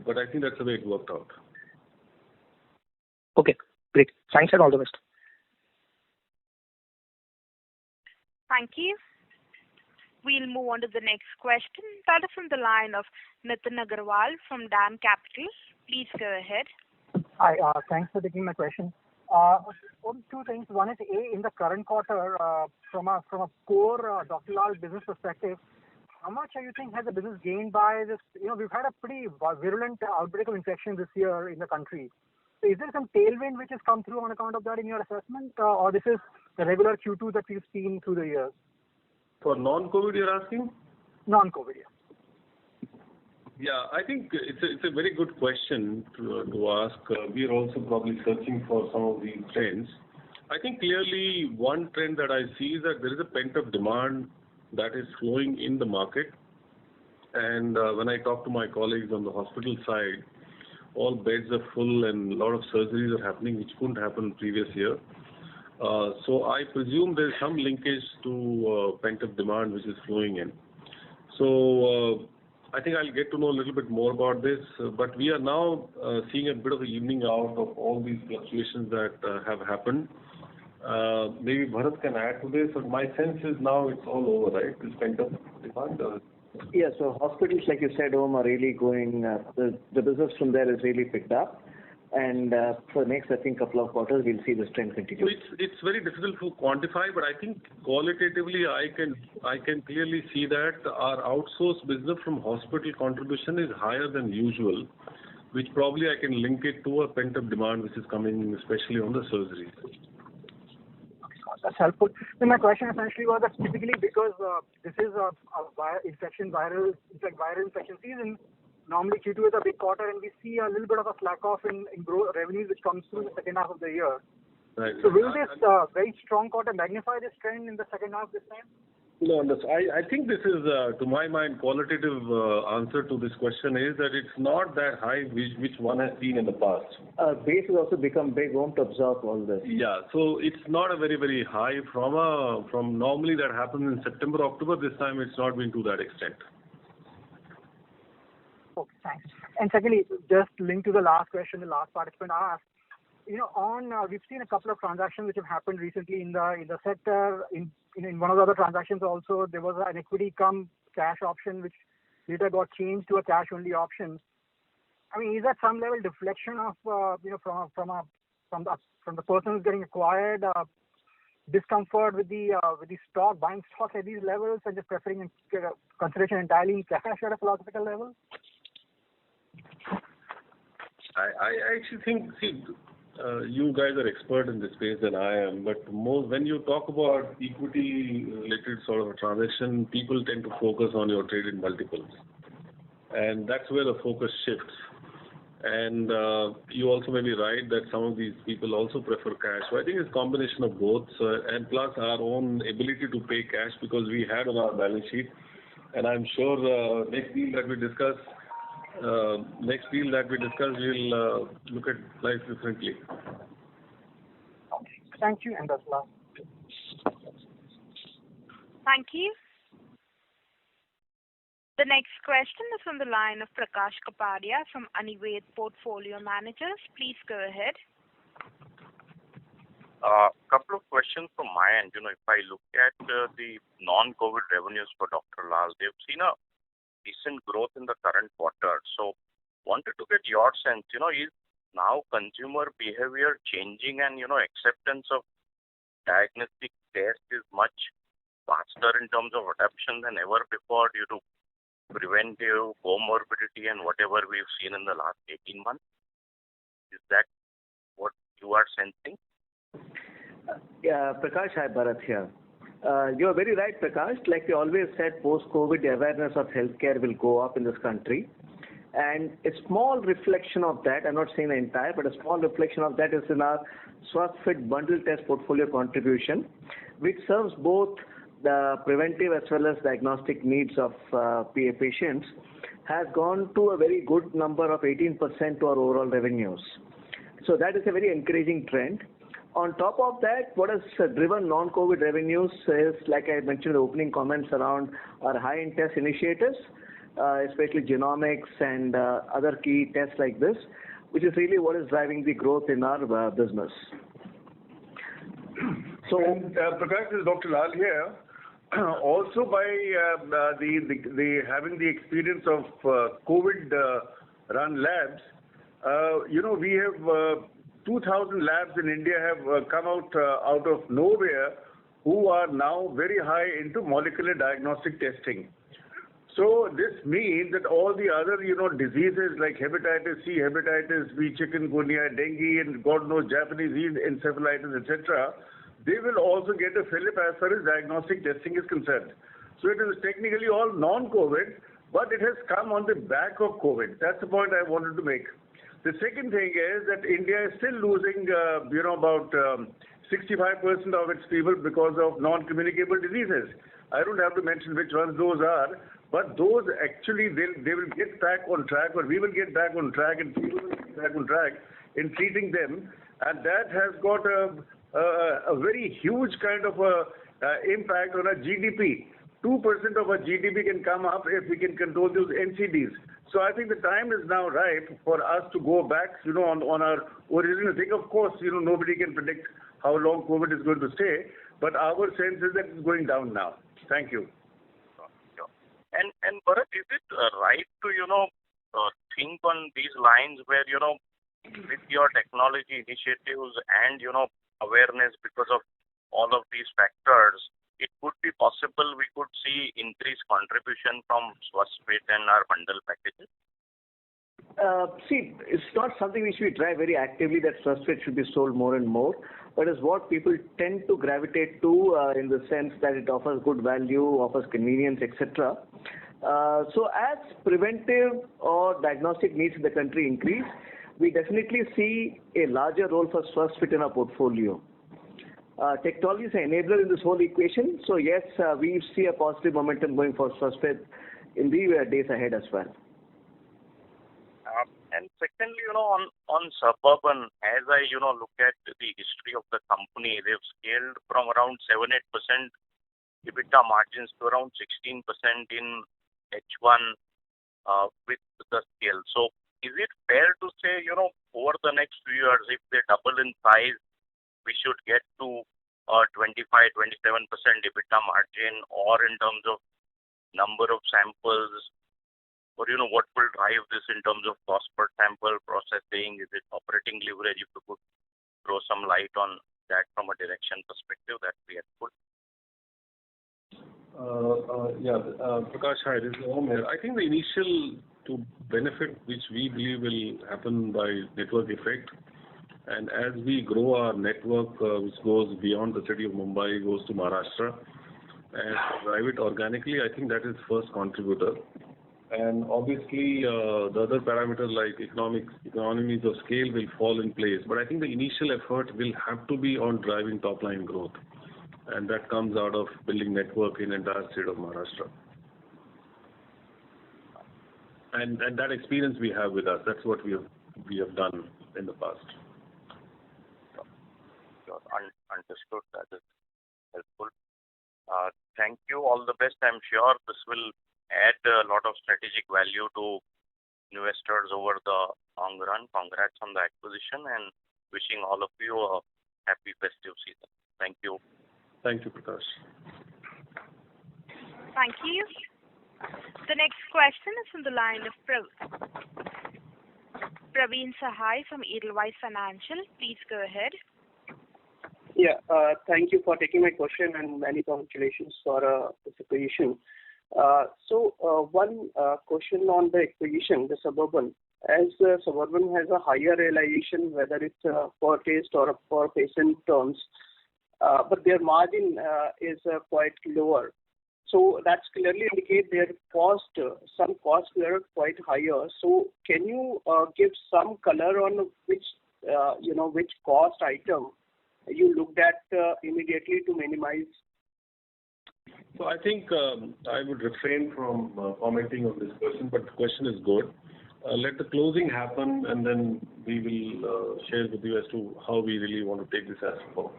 but I think that's the way it worked out. Okay, great. Thanks and all the best. Thank you. We'll move on to the next question. That is from the line of Nitin Agarwal from DAM Capital. Please go ahead. Hi, thanks for taking my question. Two things. One is, in the current quarter, from a core Dr. Lal business perspective, how much do you think has the business gained by this? We've had a pretty virulent outbreak of infection this year in the country. So is there some tailwind which has come through on account of that in your assessment, or this is the regular Q2 that we've seen through the years? For non-COVID, you're asking? Non-COVID, yeah. Yeah, I think it's a very good question to ask. We are also probably searching for some of these trends. I think clearly one trend that I see is that there is a pent-up demand that is flowing in the market. And when I talk to my colleagues on the hospital side, all beds are full and a lot of surgeries are happening which couldn't happen previous year. So I presume there is some linkage to pent-up demand which is flowing in. So I think I'll get to know a little bit more about this, but we are now seeing a bit of a evening out of all these fluctuations that have happened. Maybe Bharat can add to this, but my sense is now it's all over, right? This pent-up demand. Yeah, so hospitals, like you said, Om, are really going, the business from there is really picked up. And for the next, I think, couple of quarters, we'll see this trend continue. So it's very difficult to quantify, but I think qualitatively I can clearly see that our outsourced business from hospital contribution is higher than usual, which probably I can link it to a pent-up demand which is coming, especially on the surgery. That's helpful. So my question essentially was that typically because this is a viral infection season, normally Q2 is a big quarter and we see a little bit of a slack off in revenues which comes through in the second half of the year. Right. So will this very strong quarter magnify this trend in the second half this time? No, I think this is, to my mind, qualitative answer to this question is that it's not that high which one has seen in the past. Base has also become big, Om, to absorb all this. Yeah, so it's not a very, very high from normally that happens in September, October. This time it's not been to that extent. Okay, thanks. And secondly, just linked to the last question, the last participant asked, we've seen a couple of transactions which have happened recently in the sector. In one of the other transactions also, there was an equity cum cash option which later got changed to a cash only option. I mean, is that some level deflection of from the person who's getting acquired, discomfort with the stock, buying stock at these levels and just preferring consideration entirely in cash at a philosophical level? I actually think, you guys are expert in this space than I am, but when you talk about equity-related sort of a transaction, people tend to focus on your traded multiples. And that's where the focus shifts. And you also may be right that some of these people also prefer cash. So I think it's a combination of both, and plus our own ability to pay cash because we had on our balance sheet. And I'm sure next deal that we discuss, we'll look at life differently. Thank you, and that's last. Thank you. The next question is from the line of Prakash Kapadia from Anived Portfolio Managers. Please go ahead. Couple of questions from my end. If I look at the non-COVID revenues for Dr. Lal, they've seen a decent growth in the current quarter. So, wanted to get your sense. Is now consumer behavior changing and acceptance of diagnostic tests is much faster in terms of adoption than ever before due to preventive, comorbidity, and whatever we've seen in the last 18 months? Is that what you are sensing? Yeah, Prakash, hi, Bharat here. You're very right, Prakash. Like we always said, post-COVID, the awareness of healthcare will go up in this country. And a small reflection of that, I'm not saying the entire, but a small reflection of that is in our SwasthFit bundle test portfolio contribution, which serves both the preventive as well as diagnostic needs of patients, has gone to a very good number of 18% to our overall revenues. So that is a very encouraging trend. On top of that, what has driven non-COVID revenues is, like I mentioned in the opening comments, around our high-end test initiatives, especially genomics and other key tests like this, which is really what is driving the growth in our business. So, Prakash, this is Dr. Lal here. Also, by having the experience of COVID run labs, we have 2,000 labs in India have come out of nowhere who are now very high into molecular diagnostic testing. So this means that all the other, diseases like hepatitis C, hepatitis B, chikungunya, dengue, and God knows Japanese encephalitis, etc., they will also get a fillip as far as diagnostic testing is concerned. So it is technically all non-COVID, but it has come on the back of COVID. That's the point I wanted to make. The second thing is that India is still losing, about 65% of its people because of non-communicable diseases. I don't have to mention which ones those are, but those actually, they will get back on track, or we will get back on track, and people will get back on track in treating them. And that has got a very huge kind of impact on our GDP. 2% of our GDP can come up if we can control those NCDs. So I think the time is now ripe for us to go back, on our original thing. Of course, nobody can predict how long COVID is going to stay, but our sense is that it's going down now. Thank you. And Bharat, is it right to, think on these lines where, with your technology initiatives and, awareness because of all of these factors, it could be possible we could see increased contribution from SwasthFit and our bundle packages? See, it's not something which we drive very actively that SwasthFit should be sold more and more, but it's what people tend to gravitate to in the sense that it offers good value, offers convenience, etc. So as preventive or diagnostic needs in the country increase, we definitely see a larger role for SwasthFit in our portfolio. Technology is an enabler in this whole equation. So yes, we see a positive momentum going for SwasthFit in the days ahead as well. And secondly, on Suburban, as I, look at the history of the company, they've scaled from around 7-8% EBITDA margins to around 16% in H1 with the scale. So is it fair to say, over the next few years, if they double in size, we should get to 25-27% EBITDA margin, or in terms of number of samples, or what will drive this in terms of cost per sample processing? Is it operating leverage? If you could throw some light on that from a direction perspective, that we had put. Prakash, hi, this is Om here. I think the initial benefit which we believe will happen by network effect, and as we grow our network, which goes beyond the city of Mumbai, goes to Maharashtra, and drive it organically, I think that is first contributor. And obviously, the other parameters like economies of scale will fall in place. But I think the initial effort will have to be on driving top line growth, and that comes out of building network in entire state of Maharashtra. And that experience we have with us, that's what we have done in the past. Understood. That is helpful. Thank you. All the best. I'm sure this will add a lot of strategic value to investors over the long run. Congrats on the acquisition, and wishing all of you a happy festive season. Thank you. Thank you, Prakash. Thank you. The next question is from the line of Praveen Sahai from Edelweiss Financial. Please go ahead. Thank you for taking my question and many congratulations for this acquisition. One question on the acquisition, the Suburban. As Suburban has a higher realization, whether it's per test or per patient terms, but their margin is quite lower. So that's clearly indicate their cost, some costs were quite higher. So can you give some color on which cost item you looked at immediately to minimize? So I think I would refrain from commenting on this question, but the question is good. Let the closing happen, and then we will share with you as to how we really want to take this as forward.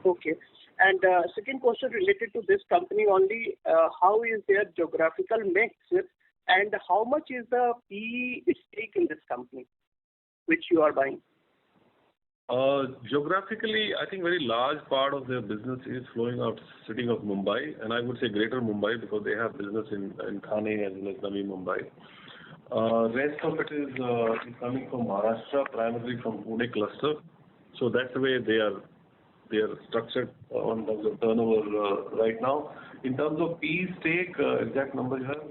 Okay. And second question related to this company only, how is their geographical mix, and how much is the PE stake in this company which you are buying? Geographically, I think very large part of their business is flowing out city of Mumbai, and I would say Greater Mumbai because they have business in Thane as well as Navi Mumbai. Rest of it is coming from Maharashtra, primarily from Pune cluster. So that's the way they are structured on terms of turnover right now. In terms of PE stake, exact number you have?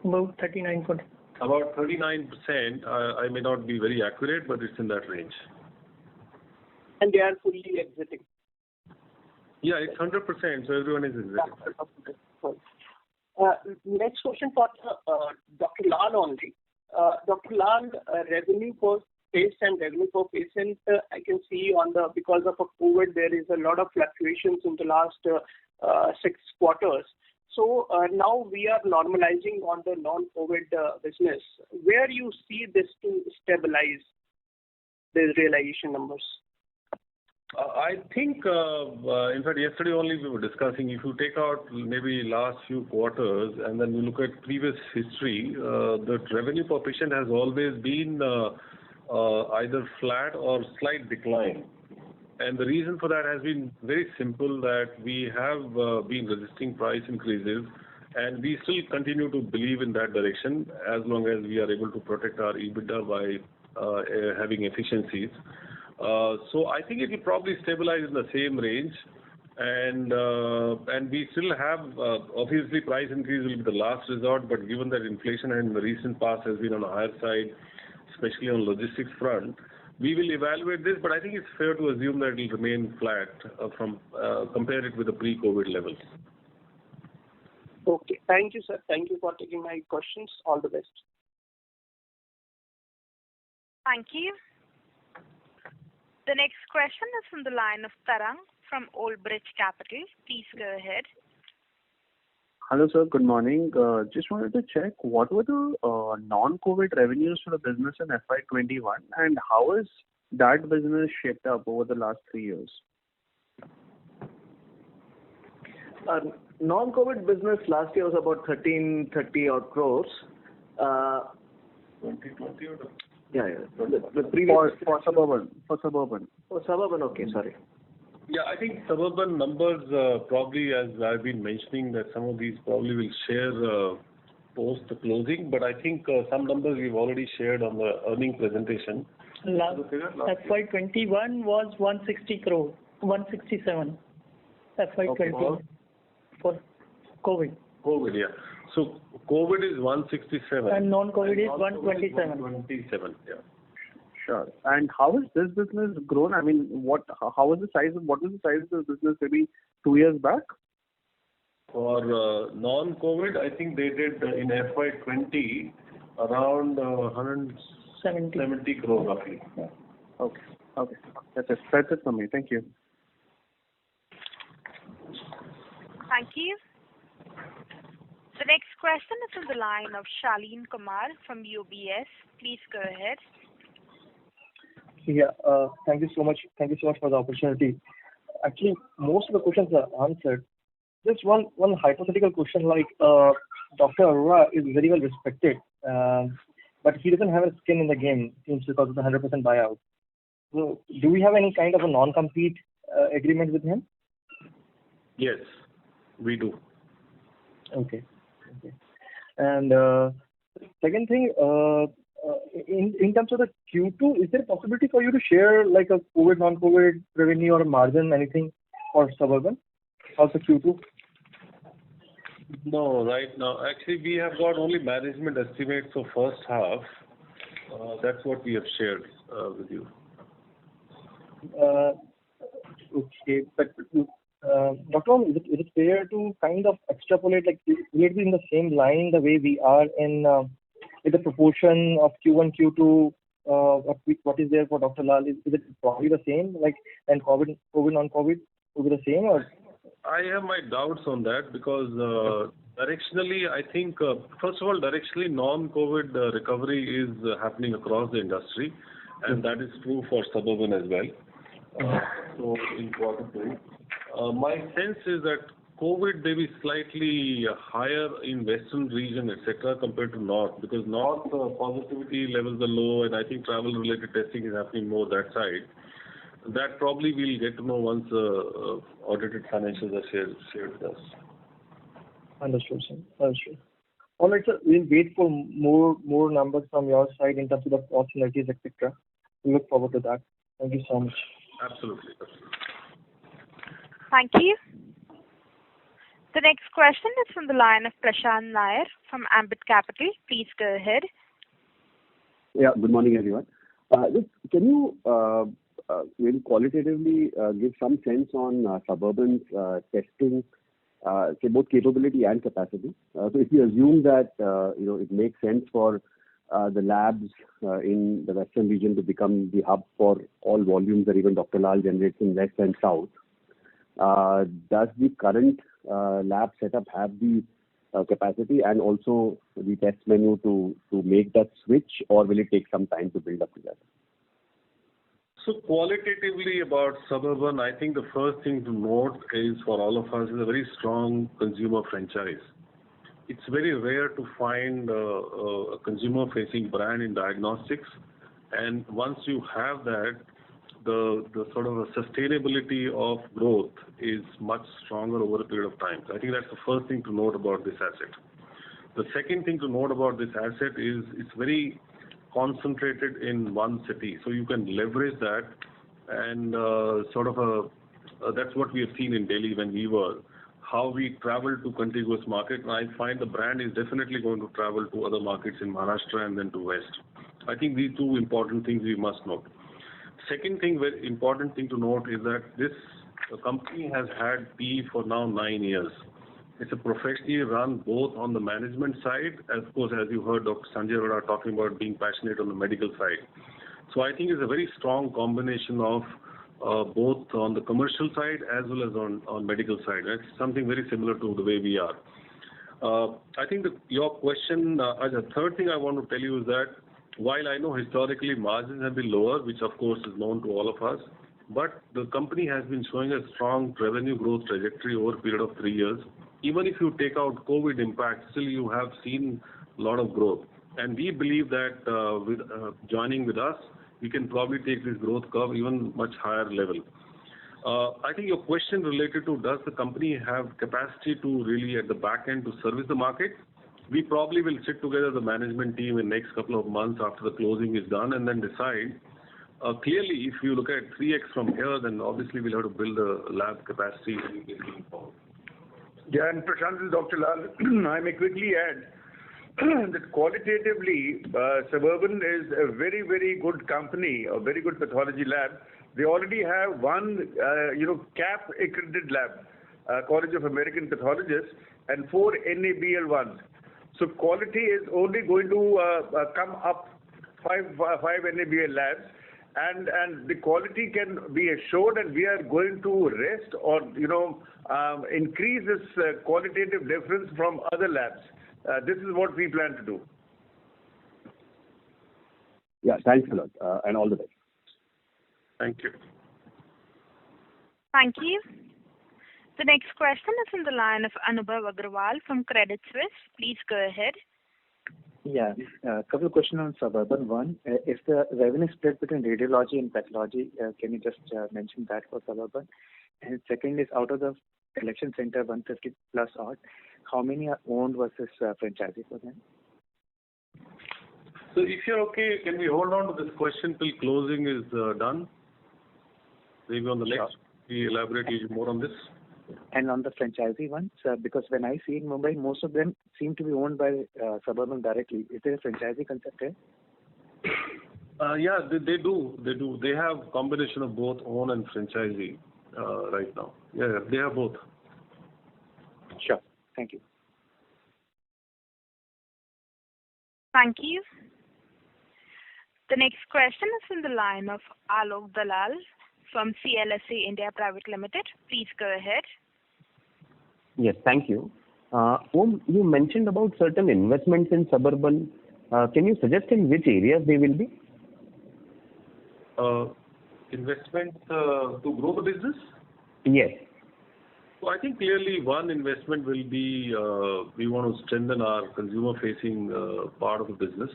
About 39%. About 39%. I may not be very accurate, but it's in that range. And they are fully exiting? Yeah, it's 100%, so everyone is exiting. Next question for Dr. Lal only. Dr. Lal, revenue per test and revenue per patient, I can see because of COVID, there is a lot of fluctuations in the last 6 quarters. So now we are normalizing on the non-COVID business. Where you see this to stabilize the realization numbers? I think, in fact, yesterday only we were discussing, if you take out maybe last few quarters and then you look at previous history, the revenue per patient has always been either flat or slight decline. And the reason for that has been very simple, that we have been resisting price increases, and we still continue to believe in that direction as long as we are able to protect our EBITDA by having efficiencies. So I think it will probably stabilize in the same range, and we still have obviously price increase will be the last resort, but given that inflation in the recent past has been on the higher side, especially on logistics front, we will evaluate this, but I think it's fair to assume that it will remain flat compare it with the pre-COVID levels. Okay, thank you, sir. Thank you for taking my questions. All the best. Thank you. The next question is from the line of Tarang from Old Bridge Capital. Please go ahead. Hello, sir. Good morning. Just wanted to check what were the non-COVID revenues for the business in FY21, and how has that business shaped up over the last 3 years? Non-COVID business last year was about 1330 odd crores. 2020 or? Yeah. The previous for Suburban. For Suburban, okay, sorry. Yeah, I think Suburban numbers probably, as I've been mentioning, that some of these probably will share post the closing, but I think some numbers we've already shared on the earning presentation. FY21 was 160 crore, 167. FY21 for COVID. COVID, yeah. So COVID is 167. And non-COVID is 127. 127, yeah. Sure. And how has this business grown? I mean, what was the size of this business maybe 2 years back? For non-COVID, I think they did in FY20 around 170 crore roughly. Yeah. Okay. That's it from me. Thank you. Thank you. The next question is from the line of Shaleen Kumar from UBS. Please go ahead. Yeah, thank you so much. Thank you so much for the opportunity. Actually, most of the questions are answered. Just one hypothetical question, like Dr. Arora is very well respected, but he doesn't have a skin in the game, seems, because of the 100% buyout. So, do we have any kind of a non-compete agreement with him? Yes, we do. Okay. And second thing, in terms of the Q2, is there a possibility for you to share like a COVID, non-COVID revenue or margin, anything for Suburban? How's the Q2? No, right now. Actually, we have got only management estimates for first half. That's what we have shared with you. Okay. But Dr. Om, is it fair to kind of extrapolate, like, will it be in the same line the way we are in with the proportion of Q1, Q2, what is there for Dr. Lal? Is it probably the same, like, and COVID, non-COVID will be the same, or? I have my doubts on that because directionally, I think, first of all, directionally, non-COVID recovery is happening across the industry, and that is true for Suburban as well. So in quarter two, my sense is that COVID may be slightly higher in western region, etc., compared to north, because north positivity levels are low, and I think travel-related testing is happening more that side. That probably we'll get to know once audited financials are shared with us. Understood, sir. Understood. All right, sir. We'll wait for more numbers from your side in terms of the cost synergies, etc. We look forward to that. Thank you so much. Absolutely. Thank you. The next question is from the line of Prashant Nair from Ambit Capital. Please go ahead. Yeah, good morning, everyone. Can you maybe qualitatively give some sense on Suburban's testing, say both capability and capacity? So if you assume that it makes sense for the labs in the western region to become the hub for all volumes that even Dr. Lal generates in west and south, does the current lab setup have the capacity and also the test menu to make that switch, or will it take some time to build up to that? So qualitatively about Suburban, I think the first thing to note is for all of us is a very strong consumer franchise. It's very rare to find a consumer-facing brand in diagnostics, and once you have that, the sort of a sustainability of growth is much stronger over a period of time. So I think that's the first thing to note about this asset. The second thing to note about this asset is it's very concentrated in one city, so you can leverage that, and that's what we have seen in Delhi when we were, how we travel to contiguous market, and I find the brand is definitely going to travel to other markets in Maharashtra and then to West. I think these two important things we must note. Second thing, very important thing to note is that this company has had PE for now 9 years. It's a professionally run both on the management side, of course, as you heard Dr. Sanjay Arora talking about being passionate on the medical side. So I think it's a very strong combination of both on the commercial side as well as on medical side. It's something very similar to the way we are. I think your question, as a third thing I want to tell you is that while I know historically margins have been lower, which of course is known to all of us, but the company has been showing a strong revenue growth trajectory over a period of 3 years. Even if you take out COVID impact, still you have seen a lot of growth. And we believe that with joining with us, we can probably take this growth curve even much higher level. I think your question related to does the company have capacity to really at the back end to service the market? We probably will sit together the management team in the next couple of months after the closing is done and then decide. Clearly, if you look at 3x from here, then obviously we'll have to build a lab capacity going forward. Yeah, and Prashant, this is Dr. Lal. I may quickly add that qualitatively, Suburban is a very, very good company, a very good pathology lab. They already have one, CAP accredited lab, College of American Pathologists, and 4 NABL ones. So quality is only going to come up 5 NABL labs, and the quality can be assured, and we are going to rest or increase this qualitative difference from other labs. This is what we plan to do. Yeah, thanks a lot, and all the best. Thank you. Thank you. The next question is from the line of Anubhav Agrawal from Credit Suisse. Please go ahead. Yeah, a couple of questions on Suburban. One, is the revenue split between radiology and pathology? Can you just mention that for Suburban? And second is, out of the collection center, 150 plus odd, how many are owned versus franchisee for them? So if you're okay, can we hold on to this question till closing is done? Maybe on the next, we elaborate even more on this. And on the franchisee ones, because when I see in Mumbai, most of them seem to be owned by Suburban directly. Is there a franchisee concept here? Yeah, they do. They do. They have combination of both own and franchisee right now. Yeah, they have both. Sure. Thank you. Thank you. The next question is from the line of Alok Dalal from CLSA India Private Limited. Please go ahead. Yes, thank you. Om, you mentioned about certain investments in Suburban. Can you suggest in which areas they will be? Investment to grow the business? Yes. So I think clearly one investment will be we want to strengthen our consumer-facing part of the business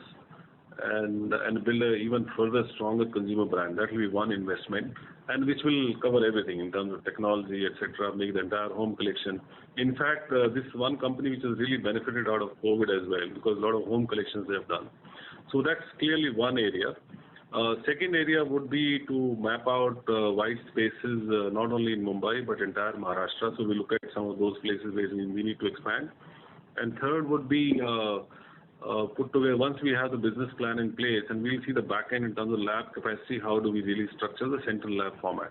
and build a even further stronger consumer brand. That will be one investment, and which will cover everything in terms of technology, etc., make the entire home collection. In fact, this is one company which has really benefited out of COVID as well, because a lot of home collections they have done. So that's clearly one area. Second area would be to map out white spaces, not only in Mumbai, but entire Maharashtra. So we look at some of those places where we need to expand. And third would be put together, once we have the business plan in place, and we'll see the back end in terms of lab capacity, how do we really structure the central lab format.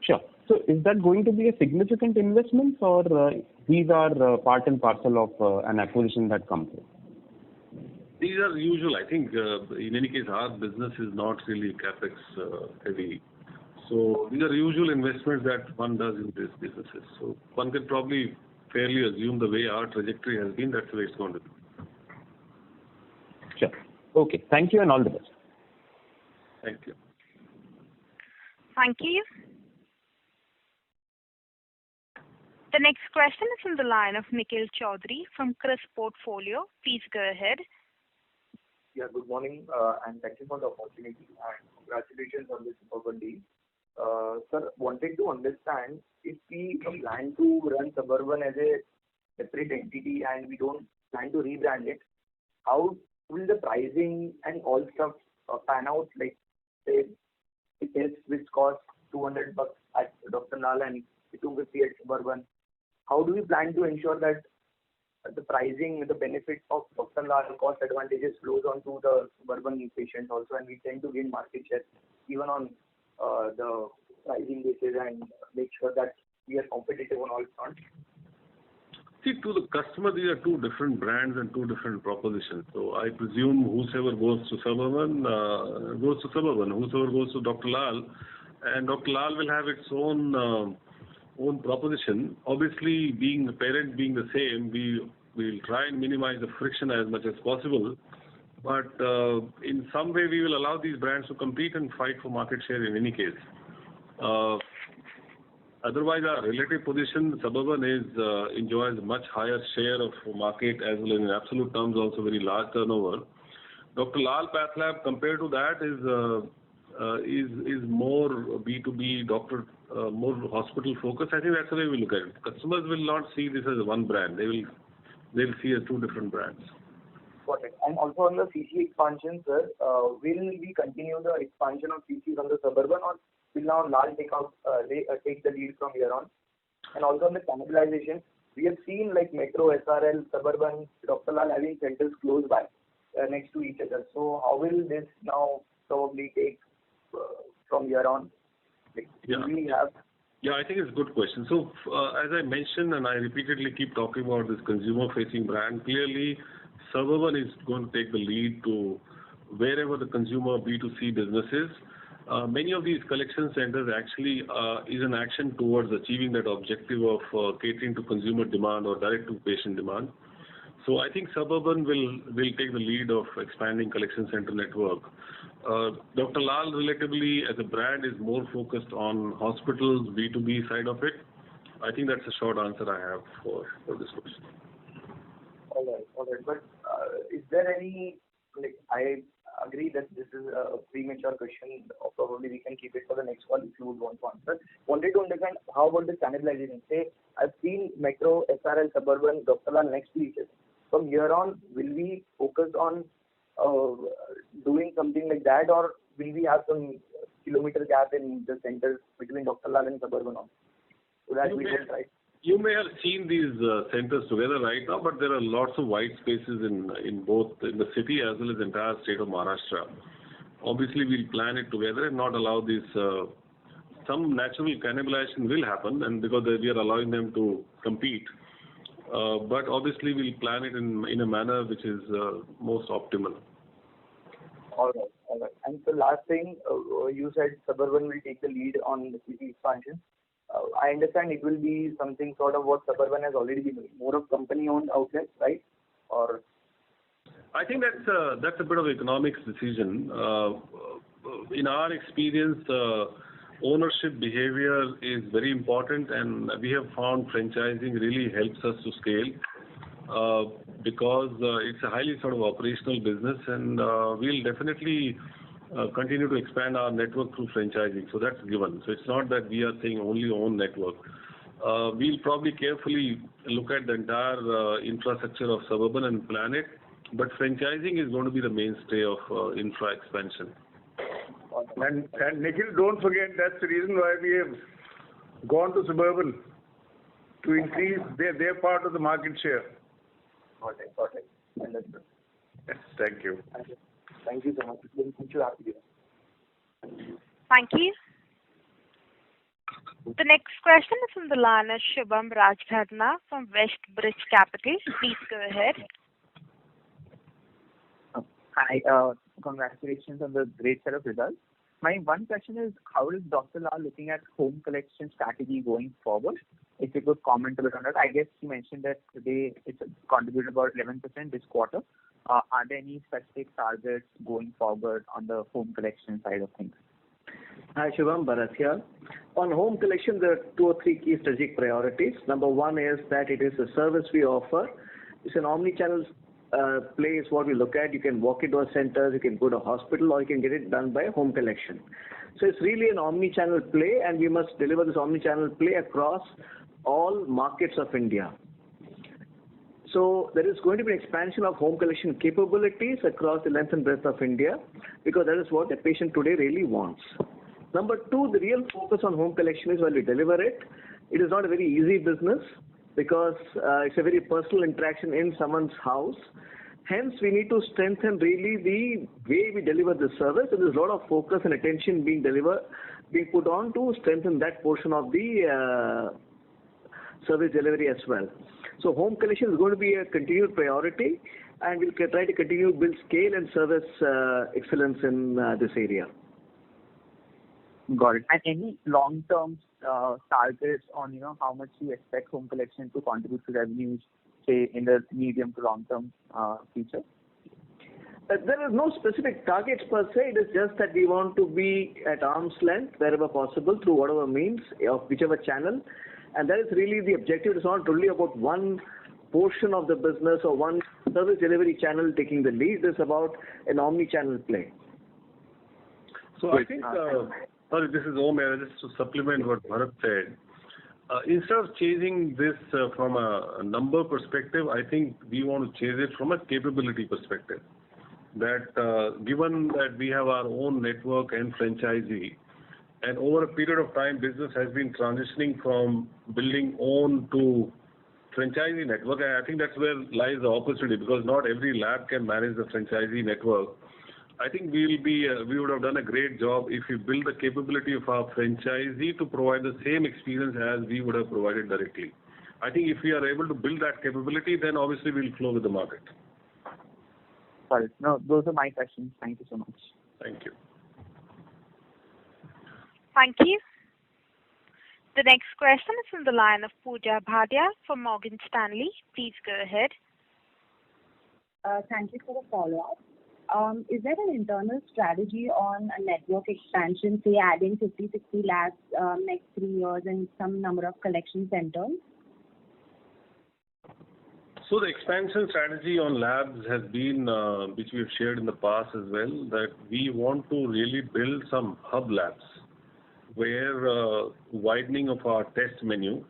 Sure. So is that going to be a significant investment, or these are part and parcel of an acquisition that comes in? These are usual. I think in any case, our business is not really capex heavy. So these are usual investments that one does in these businesses. So one can probably fairly assume the way our trajectory has been, that's the way it's going to be. Sure. Okay. Thank you and all the best. Thank you. Thank you. The next question is from the line of Nikhil Chaudhary from Chris Portfolio. Please go ahead. Yeah, good morning, and thank you for the opportunity, and congratulations on this Suburban deal. Sir, wanted to understand if we plan to run Suburban as a separate entity and we don't plan to rebrand it, how will the pricing and all stuff pan out? Like, say, it is which costs $200 at Dr. Lal and $250 at Suburban. How do we plan to ensure that the pricing, the benefits of Dr. Lal cost advantages flows on to the Suburban patients also, and we tend to gain market share even on the pricing basis and make sure that we are competitive on all fronts? See, to the customer, these are two different brands and two different propositions. So I presume whosoever goes to Suburban goes to Suburban. Whosoever goes to Dr. Lal, and Dr. Lal will have its own proposition. Obviously, being the parent being the same, we will try and minimize the friction as much as possible. But in some way, we will allow these brands to compete and fight for market share in any case. Otherwise, our relative position, Suburban enjoys a much higher share of market as well as in absolute terms also very large turnover. Dr. Lal PathLab compared to that is more B2B doctor, more hospital focused. I think that's the way we look at it. Customers will not see this as one brand. They'll see as two different brands. Got it. And also on the CC expansion, sir, will we continue the expansion of CCs on the Suburban, or will now Lal take the lead from here on? And also on the cannibalization, we have seen like Metro, SRL, Suburban, Dr. Lal having centers close by next to each other. So how will this now probably take from here on? Like, yeah. Do we have? Yeah, I think it's a good question. So as I mentioned, and I repeatedly keep talking about this consumer-facing brand, clearly Suburban is going to take the lead to wherever the consumer B2C business is. Many of these collection centers actually is an action towards achieving that objective of catering to consumer demand or direct to patient demand. So I think Suburban will take the lead of expanding collection center network. Dr. Lal relatively as a brand is more focused on hospitals, B2B side of it. I think that's a short answer I have for this question. All right. But is there any, like, I agree that this is a premature question, or probably we can keep it for the next one if you would want to answer. Wanted to understand how about the cannibalization? Say, I've seen Metro, SRL, Suburban, Dr. Lal next to each other. from here on, will we focus on doing something like that, or will we have some kilometer gap in the centers between Dr. Lal and Suburban also? So that we will try. You may have seen these centers together right now, but there are lots of white spaces in both in the city as well as the entire state of Maharashtra. Obviously, we'll plan it together and not allow this. Some natural cannibalization will happen, and because we are allowing them to compete. But obviously, we'll plan it in a manner which is most optimal. All right. And the last thing, you said Suburban will take the lead on the city expansion. I understand it will be something sort of what Suburban has already been doing, more of company-owned outlets, right? Or I think that's a bit of economics decision. In our experience, ownership behavior is very important, and we have found franchising really helps us to scale because it's a highly sort of operational business, and we'll definitely continue to expand our network through franchising. So that's given. So it's not that we are saying only own network. We'll probably carefully look at the entire infrastructure of Suburban and plan it, but franchising is going to be the mainstay of infra expansion. And Nikhil, don't forget that's the reason why we have gone to Suburban, to increase their part of the market share. Got it. Understood. Yes, thank you. Thank you so much. Thank you. Thank you. The next question is from the line of Shubham Rajgharna from West Bridge Capital. Please go ahead. Hi, congratulations on the great set of results. My one question is, how is Dr. Lal looking at home collection strategy going forward? If you could comment a bit on that. I guess you mentioned that today it's contributed about 11% this quarter. Are there any specific targets going forward on the home collection side of things? Hi, Shubham, Bharat here. On home collection, there are 2 or 3 key strategic priorities. Number one is that it is a service we offer. It's an omni-channel play is what we look at. You can walk into a center, you can go to a hospital, or you can get it done by home collection. So it's really an omni-channel play, and we must deliver this omni-channel play across all markets of India. So there is going to be an expansion of home collection capabilities across the length and breadth of India, because that is what the patient today really wants. Number 2, the real focus on home collection is when we deliver it. It is not a very easy business because it's a very personal interaction in someone's house. Hence, we need to strengthen really the way we deliver the service, and there's a lot of focus and attention being put on to strengthen that portion of the service delivery as well. So home collection is going to be a continued priority, and we'll try to continue to build scale and service excellence in this area. Got it. And any long-term targets on how much you expect home collection to contribute to revenues, say in the medium to long-term future? There is no specific targets per se. It is just that we want to be at arm's length wherever possible through whatever means of whichever channel. And that is really the objective. It's not really about one portion of the business or one service delivery channel taking the lead. It's about an omni-channel play. So I think, sorry, this is Omer, just to supplement what Bharat said. Instead of chasing this from a number perspective, I think we want to chase it from a capability perspective. That given that we have our own network and franchisee, and over a period of time, business has been transitioning from building own to franchisee network. And I think that's where lies the opportunity, because not every lab can manage the franchisee network. I think we would have done a great job if we build the capability of our franchisee to provide the same experience as we would have provided directly. I think if we are able to build that capability, then obviously we'll flow with the market. Sorry, no, those are my questions. Thank you so much. Thank you. Thank you. The next question is from the line of Pooja Bhatia from Morgan Stanley. Please go ahead. Thank you for the follow-up. Is there an internal strategy on a network expansion, say adding 50-60 labs next 3 years and some number of collection centers? So the expansion strategy on labs has been, which we have shared in the past as well, that we want to really build some hub labs where widening of our test menu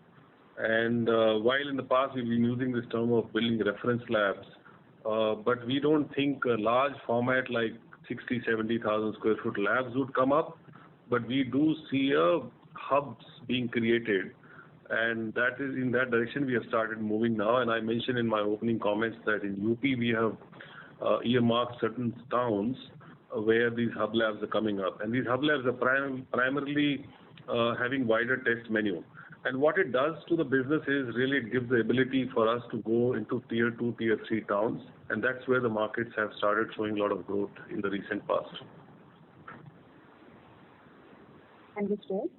And while in the past we've been using this term of building reference labs, but we don't think a large format like 60, 70,000 square foot labs would come up, but we do see hubs being created, and that is in that direction we have started moving now. And I mentioned in my opening comments that in UP we have earmarked certain towns where these hub labs are coming up, and these hub labs are primarily having wider test menu. And what it does to the business is really it gives the ability for us to go into tier 2, tier 3 towns, and that's where the markets have started showing a lot of growth in the recent past. Understood.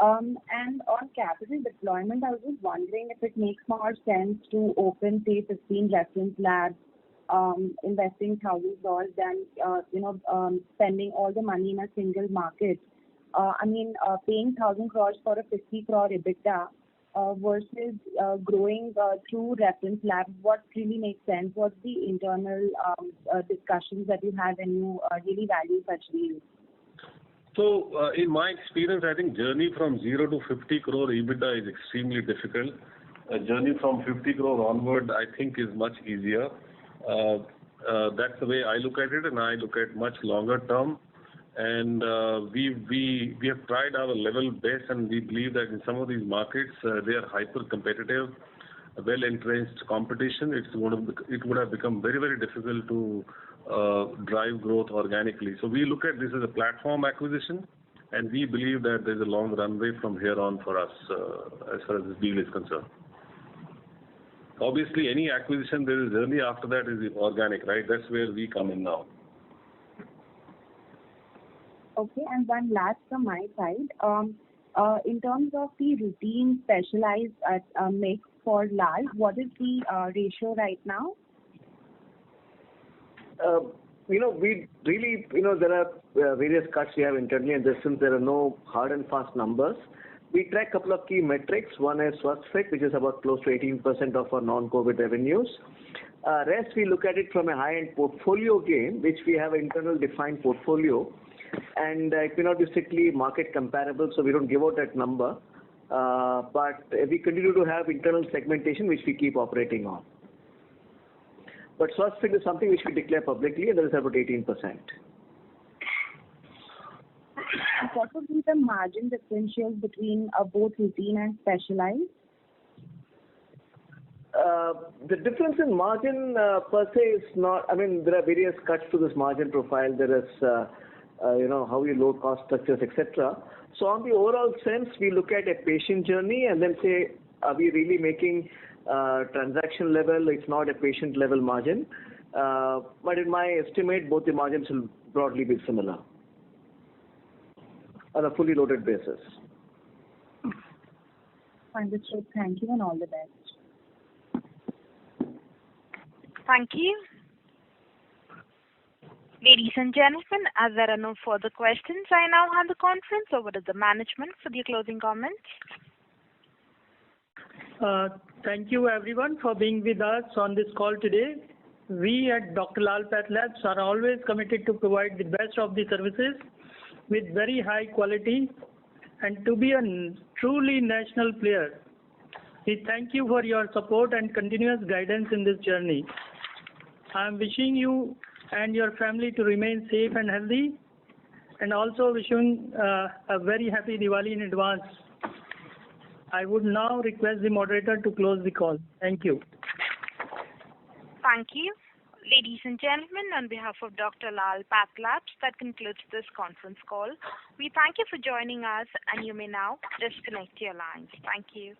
And on capital deployment, I was just wondering if it makes more sense to open, say, 15 reference labs, investing thousands of dollars than, spending all the money in a single market. Paying 1,000 crores for a 50 crore EBITDA versus growing through reference labs, what really makes sense? What's the internal discussions that you had when you really value such deals? So, in my experience, I think journey from 0 to 50 crore EBITDA is extremely difficult. A journey from 50 crore onward, I think, is much easier. That's the way I look at it, and I look at much longer term. And we have tried our level best, and we believe that in some of these markets, they are hyper competitive, well entrenched competition. It would have become very, very difficult to drive growth organically. So we look at this as a platform acquisition, and we believe that there's a long runway from here on for us as far as this deal is concerned. Obviously, any acquisition, there is journey after that is organic, right? That's where we come in now. Okay, and one last from my side. In terms of the routine specialized mix for Lal, what is the ratio right now? We really, there are various cuts we have internally, and since there are no hard and fast numbers, we track a couple of key metrics. One is Swasthfit, which is about close to 18% of our non-COVID revenues. Rest, we look at it from a high-end portfolio gain, which we have an internal defined portfolio. And it may not be strictly market comparable, so we don't give out that number. But we continue to have internal segmentation, which we keep operating on. But Swasthfit is something which we declare publicly, and that is about 18%. What would be the margin differentials between both routine and specialized? The difference in margin per se is not, there are various cuts to this margin profile. There is, how you load cost structures, etc. So on the overall sense, we look at a patient journey and then say, are we really making transaction level? It's not a patient level margin. But in my estimate, both the margins will broadly be similar on a fully loaded basis. Understood. Thank you and all the best. Thank you. Ladies and gentlemen, as there are no further questions, I now hand the conference over to the management for their closing comments. Thank you everyone for being with us on this call today. We at Dr. Lal PathLabs are always committed to provide the best of the services with very high quality and to be a truly national player. We thank you for your support and continuous guidance in this journey. I am wishing you and your family to remain safe and healthy, and also wishing a very happy Diwali in advance. I would now request the moderator to close the call. Thank you. Thank you. Ladies and gentlemen, on behalf of Dr. Lal PathLabs, that concludes this conference call. We thank you for joining us, and you may now disconnect your lines. Thank you.